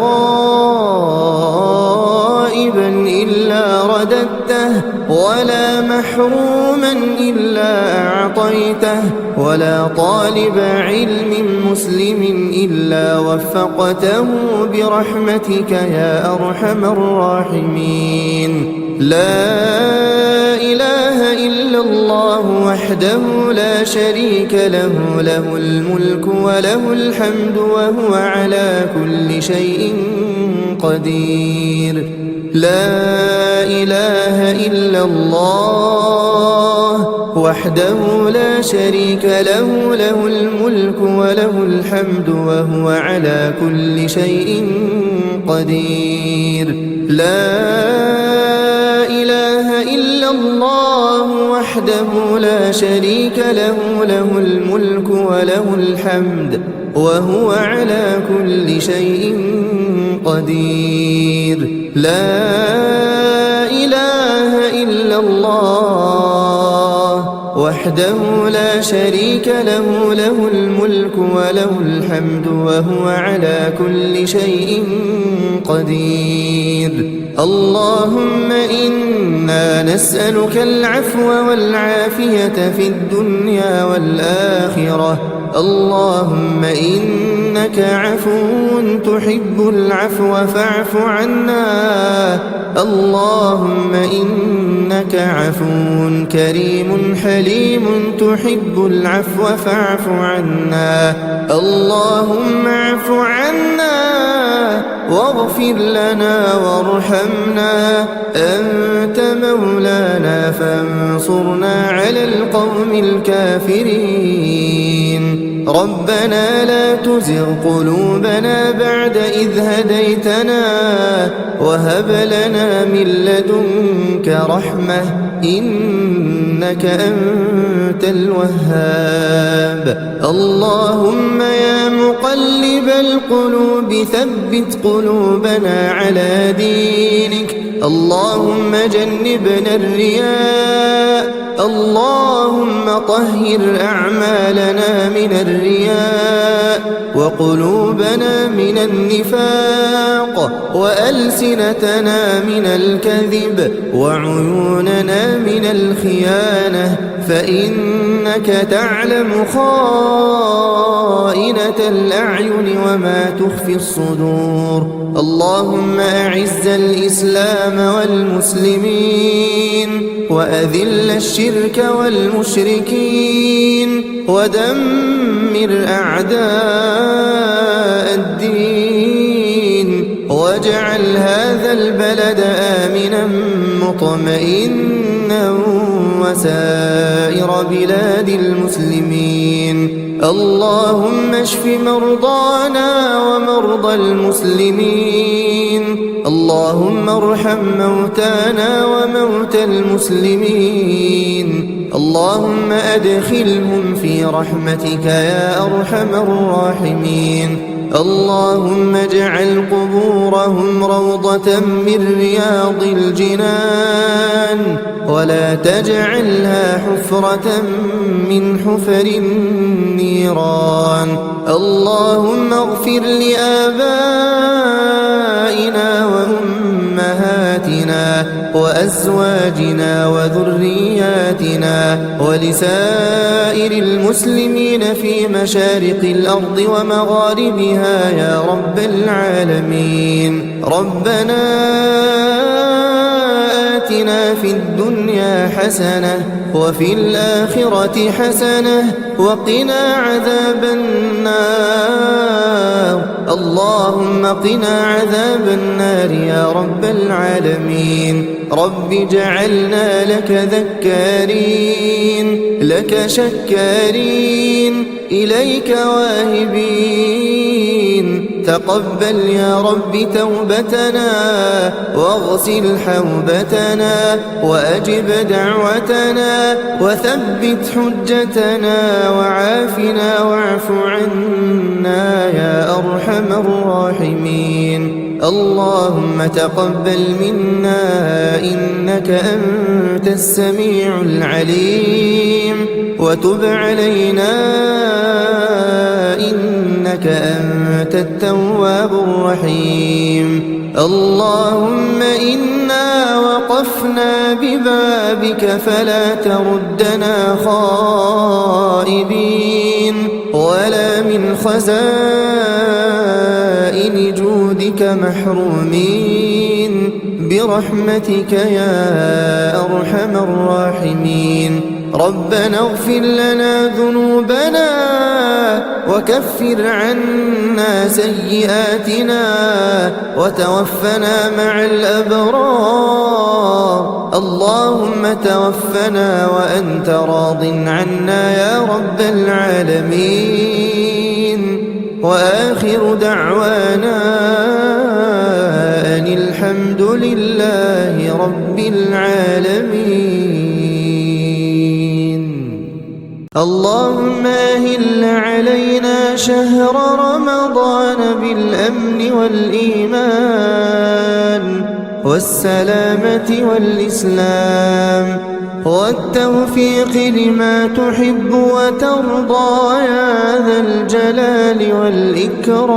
غائبا إلا رددته ولا محروما إلا أعطيته ولا طالب علم مسلم إلا وفقته برحمتك يا أرحم الراحمين. لا إله إلا الله وحده لا شريك له، له الملك وله الحمد وهو على كل شيء قدير. لا إله إلا الله وحده لا شريك له، له الملك وله الحمد وهو على كل شيء قدير. لا إله إلا الله وحده لا شريك له، له الملك وله الحمد وهو على كل شيء قدير. لا إله إلا الله وحده لا شريك له، له الملك وله الحمد وهو على كل شيء قدير. اللهم إنا نسألك العفو والعافية في الدنيا والآخرة. اللهم إنك عفو تحب العفو فاعف عنا. اللهم إنك عفو كريم حليم تحب العفو فاعف عنا. اللهم اعف عنا واغفر لنا وارحمنا. أنت مولانا فانصرنا على القوم الكافرين. ربنا لا تزغ قلوبنا بعد إذ هديتنا وهب لنا من لدنك رحمة إنك أنت الوهاب اللهم يا مقلب القلوب ثبت قلوبنا على دينك اللهم جنبنا الرياء اللهم طهر أعمالنا من الرياء وقلوبنا من النفاق وألسنتنا من الكذب وعيوننا من الخيانة فإنك تعلم خائنة الأعين وما تخفي الصدور اللهم أعز الإسلام والمسلمين وأذل الشرك والمشركين ودمر أعداء الدين واجعل هذا البلد آمنا مطمئنا وسائر بلاد المسلمين اللهم اشف مرضانا ومرضى المسلمين اللهم ارحم موتانا وموتى المسلمين اللهم أدخلهم في رحمتك يا أرحم الراحمين اللهم اجعل قبورهم روضة من رياض الجنان ولا تجعلها حفرة من حفر النيران اللهم اغفر لآبائنا وأمهاتنا وأزواجنا وذرياتنا ولسائر المسلمين في مشارق الأرض ومغاربها يا رب العالمين ربنا آتنا في الدنيا حسنة وفي الآخرة حسنة وقنا عذاب النار اللهم قنا عذاب النار يا رب العالمين رب اجعلنا لك ذكارين لك شكارين إليك واهبين تقبل يا رب توبتنا واغسل حوبتنا وأجب دعوتنا وثبت حجتنا وعافنا واعف عنا يا أرحم الراحمين اللهم تقبل منا إنك أنت السميع العليم وتب علينا إنك أنت التواب الرحيم اللهم إنا وقفنا ببابك فلا تردنا خائبين ولا من خزائن جودك محرومين برحمتك يا أرحم الراحمين ربنا اغفر لنا ذنوبنا وكفر عنا سيئاتنا وتوفنا مع الأبرار اللهم توفنا وأنت راض عنا يا رب العالمين وآخر دعوانا أن الحمد لله رب العالمين اللهم أهل علينا شهر رمضان بالأمن والإيمان والسلامة والإسلام والتوفيق لما تحب وترضى يا ذا الجلال والإكرام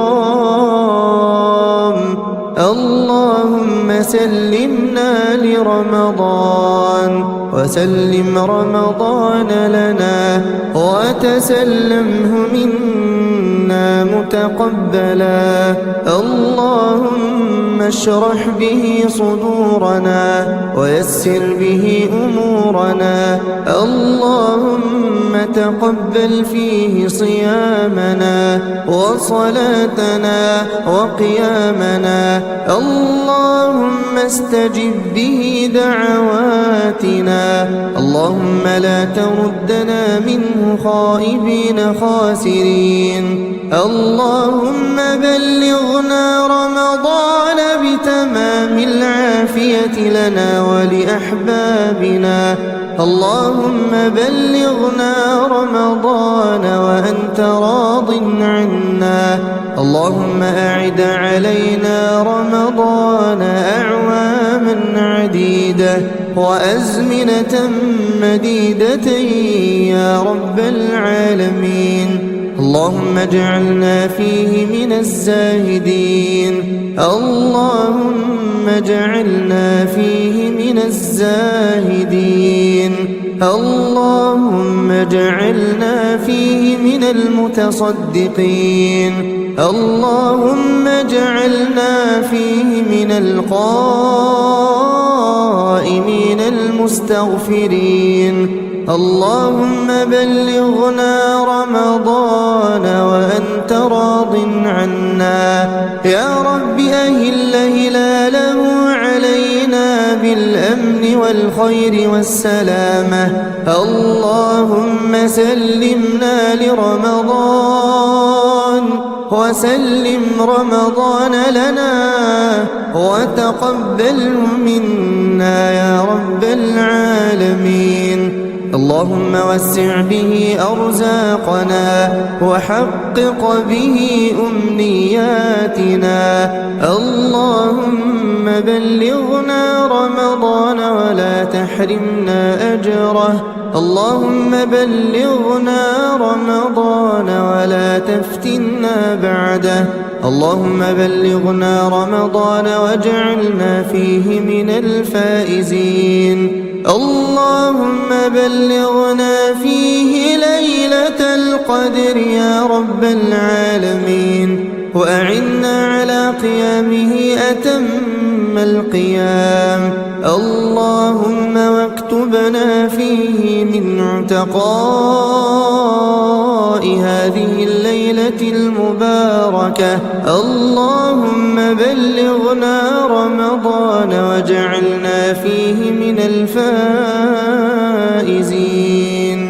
اللهم سلمنا لرمضان وسلم رمضان لنا وتسلمه منا متقبلا اللهم اشرح به صدورنا ويسر به أمورنا اللهم تقبل فيه صيامنا وصلاتنا وقيامنا. اللهم استجب به دعواتنا. اللهم لا تردنا منه خائبين خاسرين. اللهم بلغنا رمضان بتمام العافية لنا ولأحبابنا. اللهم بلغنا رمضان وأنت راض عنا. اللهم أعد علينا رمضان أعواما عديدة وأزمنة مديدة يا رب العالمين. اللهم اجعلنا فيه من الزاهدين. اللهم اجعلنا فيه من الزاهدين. اللهم اجعلنا فيه من المتصدقين. اللهم اجعلنا فيه من القائمين المستغفرين. اللهم بلغنا رمضان وأنت راض عنا. يا رب أهل هلاله علينا بالأمن والخير والسلامة. اللهم سلمنا لرمضان وسلم رمضان لنا وتقبله منا يا رب العالمين. اللهم وسع به أرزاقنا وحقق به أمنياتنا. اللهم بلغنا رمضان ولا تحرمنا أجره. اللهم بلغنا رمضان ولا تفتنا بعده. اللهم بلغنا رمضان واجعلنا فيه من الفائزين. اللهم بلغنا فيه ليلة القدر يا رب العالمين. وأعنا على قيامه أتم القيام. اللهم واكتبنا فيه من عتقاء هذه الليلة المباركة. اللهم بلغنا رمضان واجعلنا فيه من الفائزين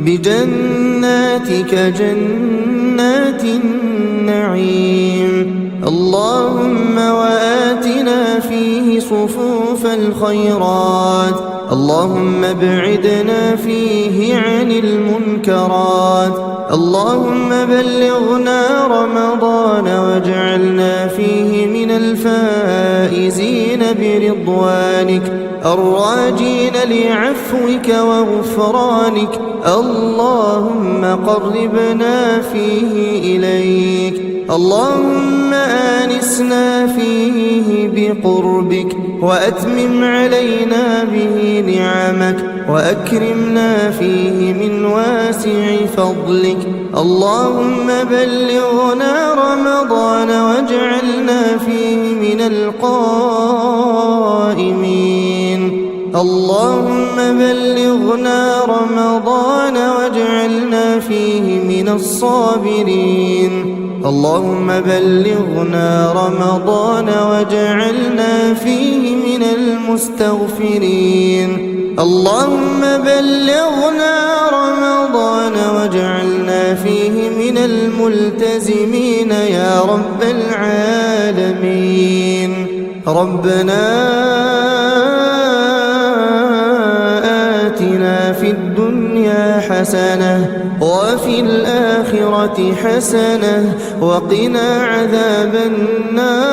بجناتك جنات النعيم. اللهم وآتنا فيه صفوف الخيرات. اللهم ابعدنا فيه عن المنكرات. اللهم بلغنا رمضان واجعلنا فيه من الفائزين برضوانك الراجين لعفوك وغفرانك. اللهم قربنا فيه إليك. اللهم آنسنا فيه بقربك وأتمم علينا به نعمك وأكرمنا فيه من واسع فضلك. اللهم بلغنا رمضان واجعلنا فيه من القائمين. اللهم بلغنا رمضان واجعلنا فيه من الصابرين. اللهم بلغنا رمضان واجعلنا فيه من المستغفرين. اللهم بلغنا رمضان واجعلنا فيه من الملتزمين يا رب العالمين. ربنا آتنا في الدنيا حسنة وفي الآخرة حسنة وقنا عذاب النار.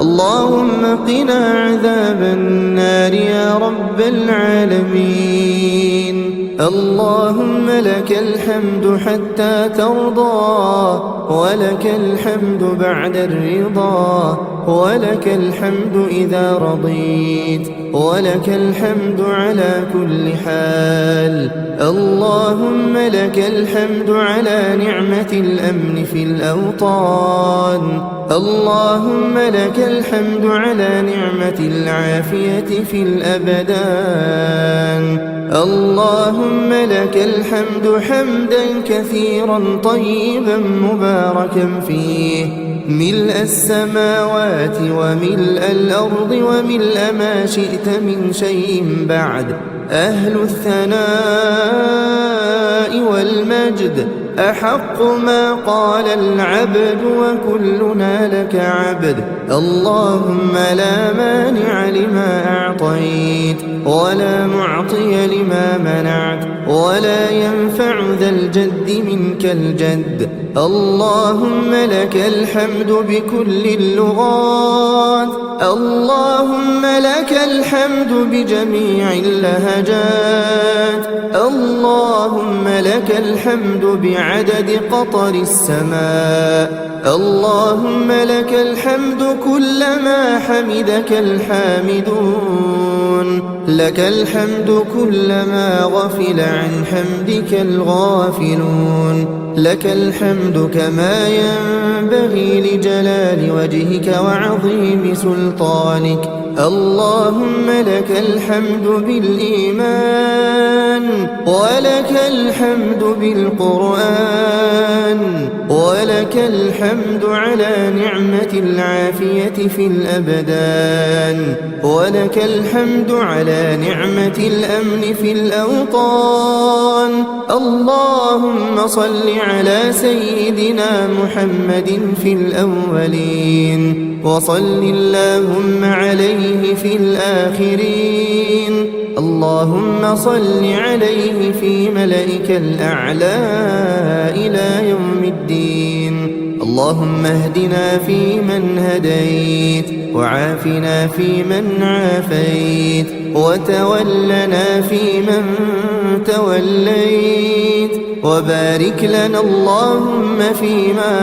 اللهم قنا عذاب النار يا رب العالمين. اللهم لك الحمد حتى ترضى ولك الحمد بعد الرضا ولك الحمد إذا رضيت ولك الحمد على كل حال. اللهم لك الحمد على نعمة الأمن في الأوطان. اللهم لك الحمد على نعمة العافية في الأبدان. اللهم لك الحمد حمدا كثيرا طيبا مباركا فيه، ملء السماوات وملء الأرض وملء ما شئت من شيء بعد. أهل الثناء والمجد أحق ما قال العبد وكلنا لك عبد. اللهم لا مانع لما أعطيت ولا معطي لما منعت ولا ينفع ذا الجد منك الجد. اللهم لك الحمد بكل اللغات، اللهم لك الحمد بجميع اللهجات، اللهم لك الحمد بعدد قطر السماء، اللهم لك الحمد كلما حمدك الحامدون، لك الحمد كلما غفل عن حمدك الغافلون، لك الحمد كما ينبغي لجلال وجهك وعظيم سلطانك. اللهم لك الحمد بالإيمان، ولك الحمد بالقرآن، ولك الحمد على نعمة العافية في الأبدان، ولك الحمد على نعمة الأمن في الأوطان. اللهم صل على سيدنا محمد في الأولين، وصل اللهم عليه في الآخرين. اللهم صل عليه في ملائك الأعلى إلى يوم الدين. اللهم اهدنا فيمن هديت، وعافنا فيمن عافيت، وتولنا فيمن توليت، وبارك لنا اللهم فيما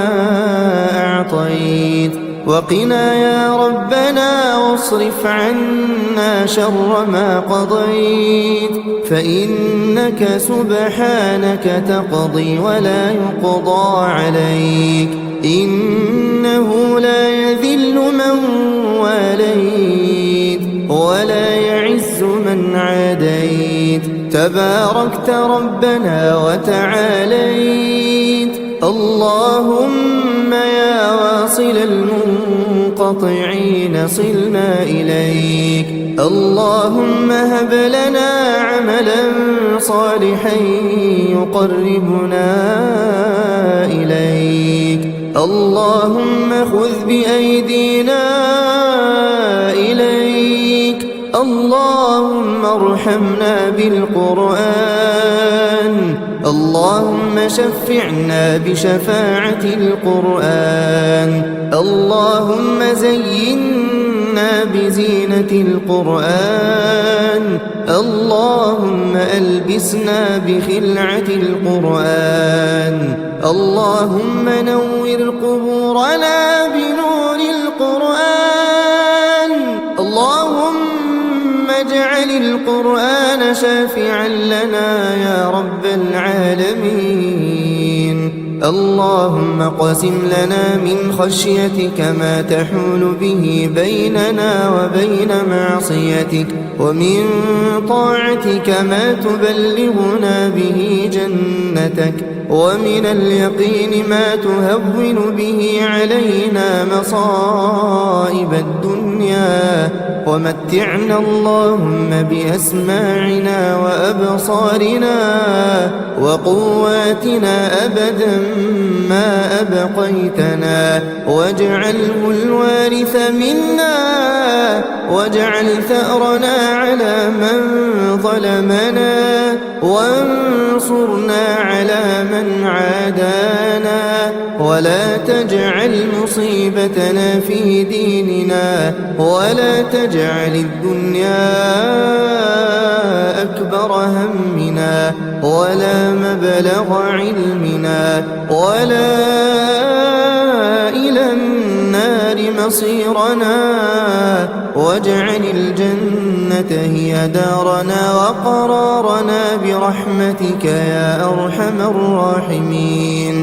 أعطيت، وقنا يا ربنا واصرف عنا شر ما قضيت، فإنك سبحانك تقضي ولا يقضى عليك، إنه لا يذل من واليت ولا يعز من عاديت، تباركت ربنا وتعاليت. اللهم يا واصل المنقطعين صلنا إليك. اللهم هب لنا عملا صالحا يقربنا إليك. اللهم خذ بأيدينا إليك. اللهم ارحمنا بالقرآن. اللهم شفعنا بشفاعة القرآن. اللهم زينا بزينة القرآن. اللهم ألبسنا بخلعة القرآن. اللهم نور قبورنا بنور القرآن. اللهم اجعل القرآن شافعا لنا يا رب العالمين. اللهم اقسم لنا من خشيتك ما تحول به بيننا وبين معصيتك، ومن طاعتك ما تبلغنا به جنتك، ومن اليقين ما تهون به علينا مصائب الدنيا، ومتعنا اللهم بأسماعنا وأبصارنا وقواتنا أبدا ما أبقيتنا، واجعله الوارث منا، واجعل ثأرنا على من ظلمنا، وانصرنا على من عادانا، ولا تجعل مصيبتنا في ديننا، ولا تجعل الدنيا أكبر همنا، ولا مبلغ علمنا، ولا إلى النار مصيرنا، واجعل الجنة هي دارنا وقرارنا برحمتك يا أرحم الراحمين.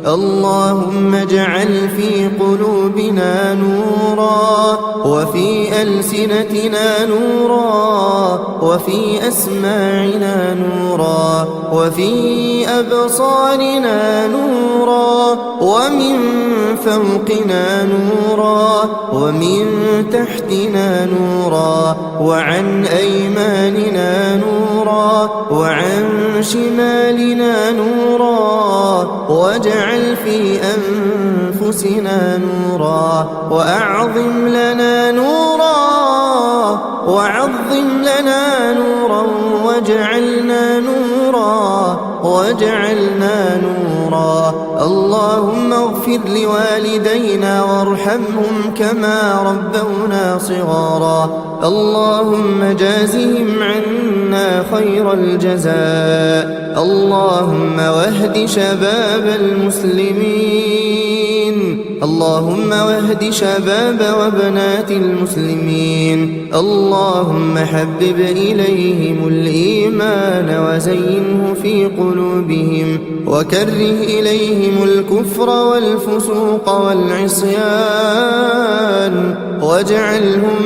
اللهم اجعل في قلوبنا نورا، وفي ألسنتنا نورا، وفي أسماعنا نورا، وفي أبصارنا نورا، ومن فوقنا نورا، ومن تحتنا نورا، وعن أيماننا نورا، وعن شمالنا نورا، واجعل في أنفسنا نورا، وأعظم لنا نورا، وعظم لنا نورا، واجعلنا نورا، واجعلنا نورا. اللهم اغفر لوالدينا وارحمهم كما ربونا صغارا. اللهم جازهم عنا خير الجزاء. اللهم واهد شباب المسلمين، اللهم واهد شباب وبنات المسلمين. اللهم حبب إليهم الإيمان وزينه في قلوبهم، وكره إليهم الكفر والفسوق والعصيان، واجعلهم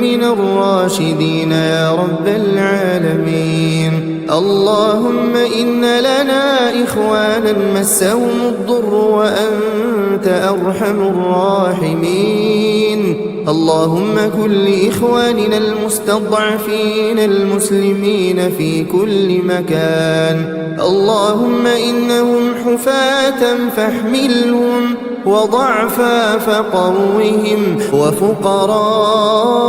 من الراشدين يا رب العالمين. اللهم إن لنا إخوانا مسهم الضر وأنت أرحم الراحمين. اللهم كن لإخواننا المستضعفين المسلمين في كل مكان. اللهم إنهم حفاة فاحملهم، وضعفا فقوهم، وفقراء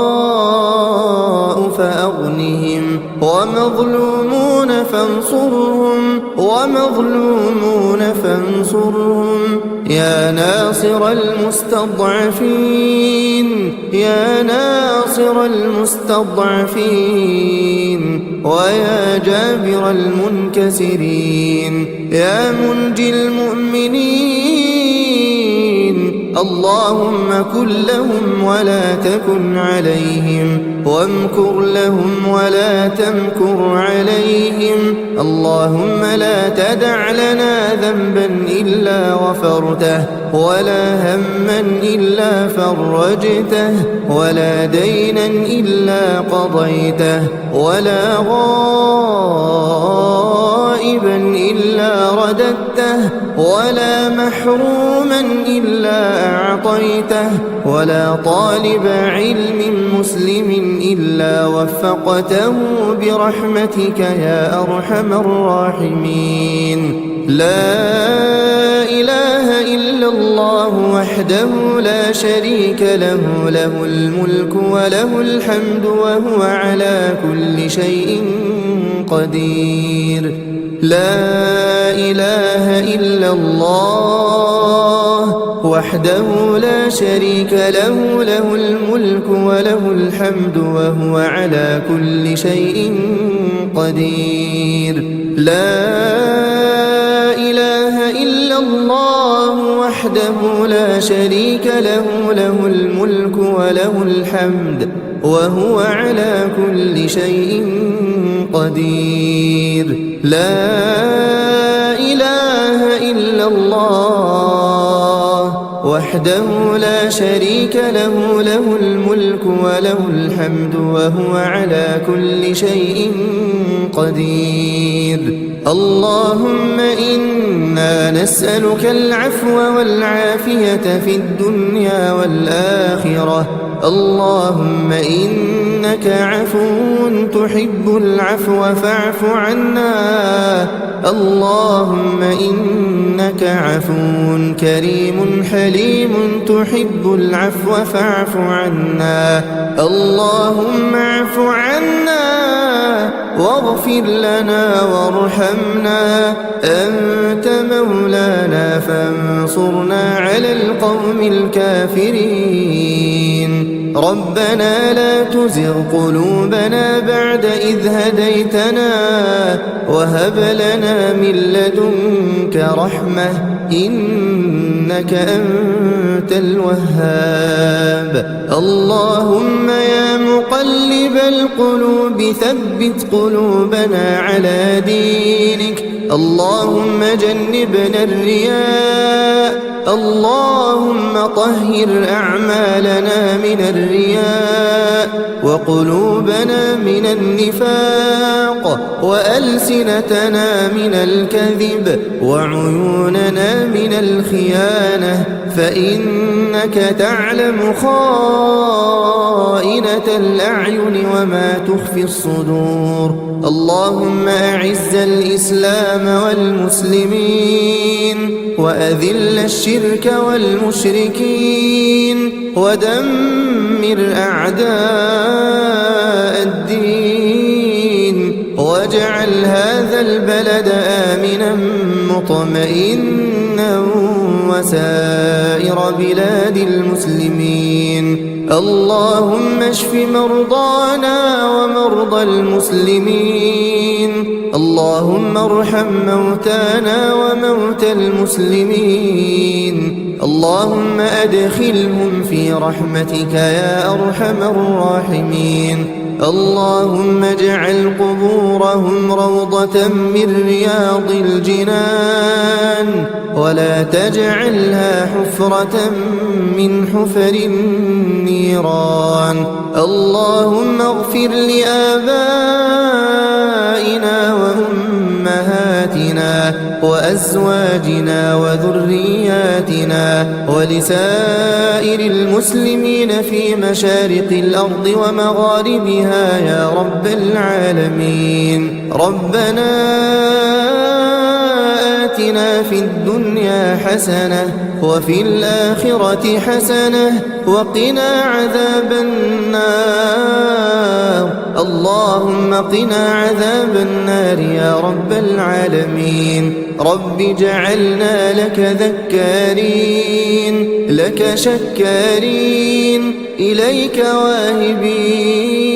فأغنهم، ومظلومون فانصرهم، ومظلومون فانصرهم. يا ناصر المستضعفين، يا ناصر المستضعفين، ويا جابر المنكسرين، يا منجي المؤمنين. اللهم كن لهم ولا تكن عليهم، وامكر لهم ولا تمكر عليهم. اللهم لا تدع لنا ذنبا إلا غفرته، ولا هما إلا فرجته، ولا دينا إلا قضيته، ولا غائبا إلا رددته، ولا محروما إلا أعطيته، ولا طالب علم مسلم إلا وفقته برحمتك يا أرحم الراحمين. لا إله إلا الله وحده لا شريك له، له الملك وله الحمد وهو على كل شيء قدير. لا إله إلا الله وحده لا شريك له، له الملك وله الحمد وهو على كل شيء قدير. لا إله إلا الله وحده لا شريك له، له الملك وله الحمد وهو على كل شيء قدير. لا إله إلا الله وحده لا شريك له، له الملك وله الحمد وهو على كل شيء قدير. اللهم إنا نسألك العفو والعافية في الدنيا والآخرة. اللهم إنك عفو تحب العفو فاعف عنا. اللهم إنك عفو كريم حليم تحب العفو فاعف عنا. اللهم اعف عنا واغفر لنا وارحمنا. أنت مولانا فانصرنا على القوم الكافرين. ربنا لا تزغ قلوبنا بعد إذ هديتنا وهب لنا من لدنك رحمة إنك أنت الوهاب. اللهم يا مقلب القلوب ثبت قلوبنا على دينك. اللهم جنبنا الرياء. اللهم طهر أعمالنا من الرياء وقلوبنا من النفاق وألسنتنا من الكذب وعيوننا من الخيانة، فإنك تعلم خائنة الأعين وما تخفي الصدور. اللهم أعز الإسلام والمسلمين وأذل الشرك والمشركين ودمر أعداء الدين، واجعل هذا البلد آمنا مطمئنا وسائر بلاد المسلمين. اللهم اشف مرضانا ومرضى المسلمين. اللهم ارحم موتانا وموتى المسلمين. اللهم أدخلهم في رحمتك يا أرحم الراحمين. اللهم اجعل قبورهم روضة من رياض الجنان ولا تجعلها حفرة من حفر النيران. اللهم اغفر لآبائنا وأمهاتنا وأزواجنا وذرياتنا ولسائر المسلمين في مشارق الأرض ومغاربها يا رب العالمين. ربنا آتنا في الدنيا حسنة وفي الآخرة حسنة وقنا عذاب النار. اللهم قنا عذاب النار يا رب العالمين. رب اجعلنا لك ذكارين لك شكارين إليك واهبين.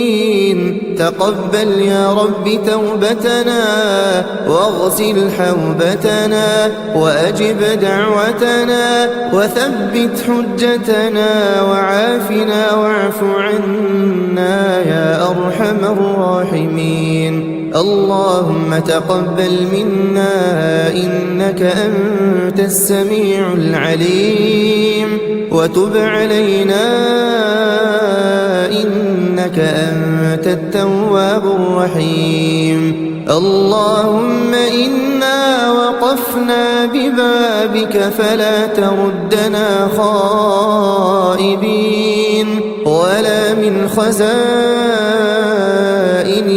تقبل يا رب توبتنا واغسل حوبتنا وأجب دعوتنا وثبت حجتنا وعافنا واعف عنا يا أرحم الراحمين. اللهم تقبل منا إنك أنت السميع العليم وتب علينا إنك أنت التواب الرحيم. اللهم إنا وقفنا ببابك فلا تردنا خائبين ولا من خزائن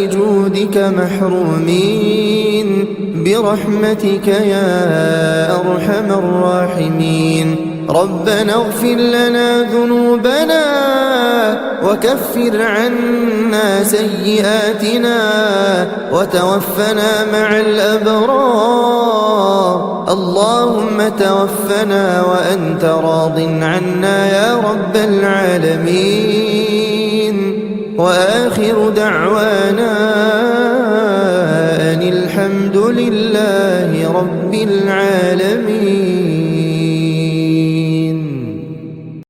جودك محرومين برحمتك يا أرحم الراحمين. ربنا اغفر لنا ذنوبنا وكفر عنا سيئاتنا وتوفنا مع الأبرار. اللهم توفنا وأنت راض عنا يا رب العالمين. وآخر دعوانا أن الحمد لله رب العالمين.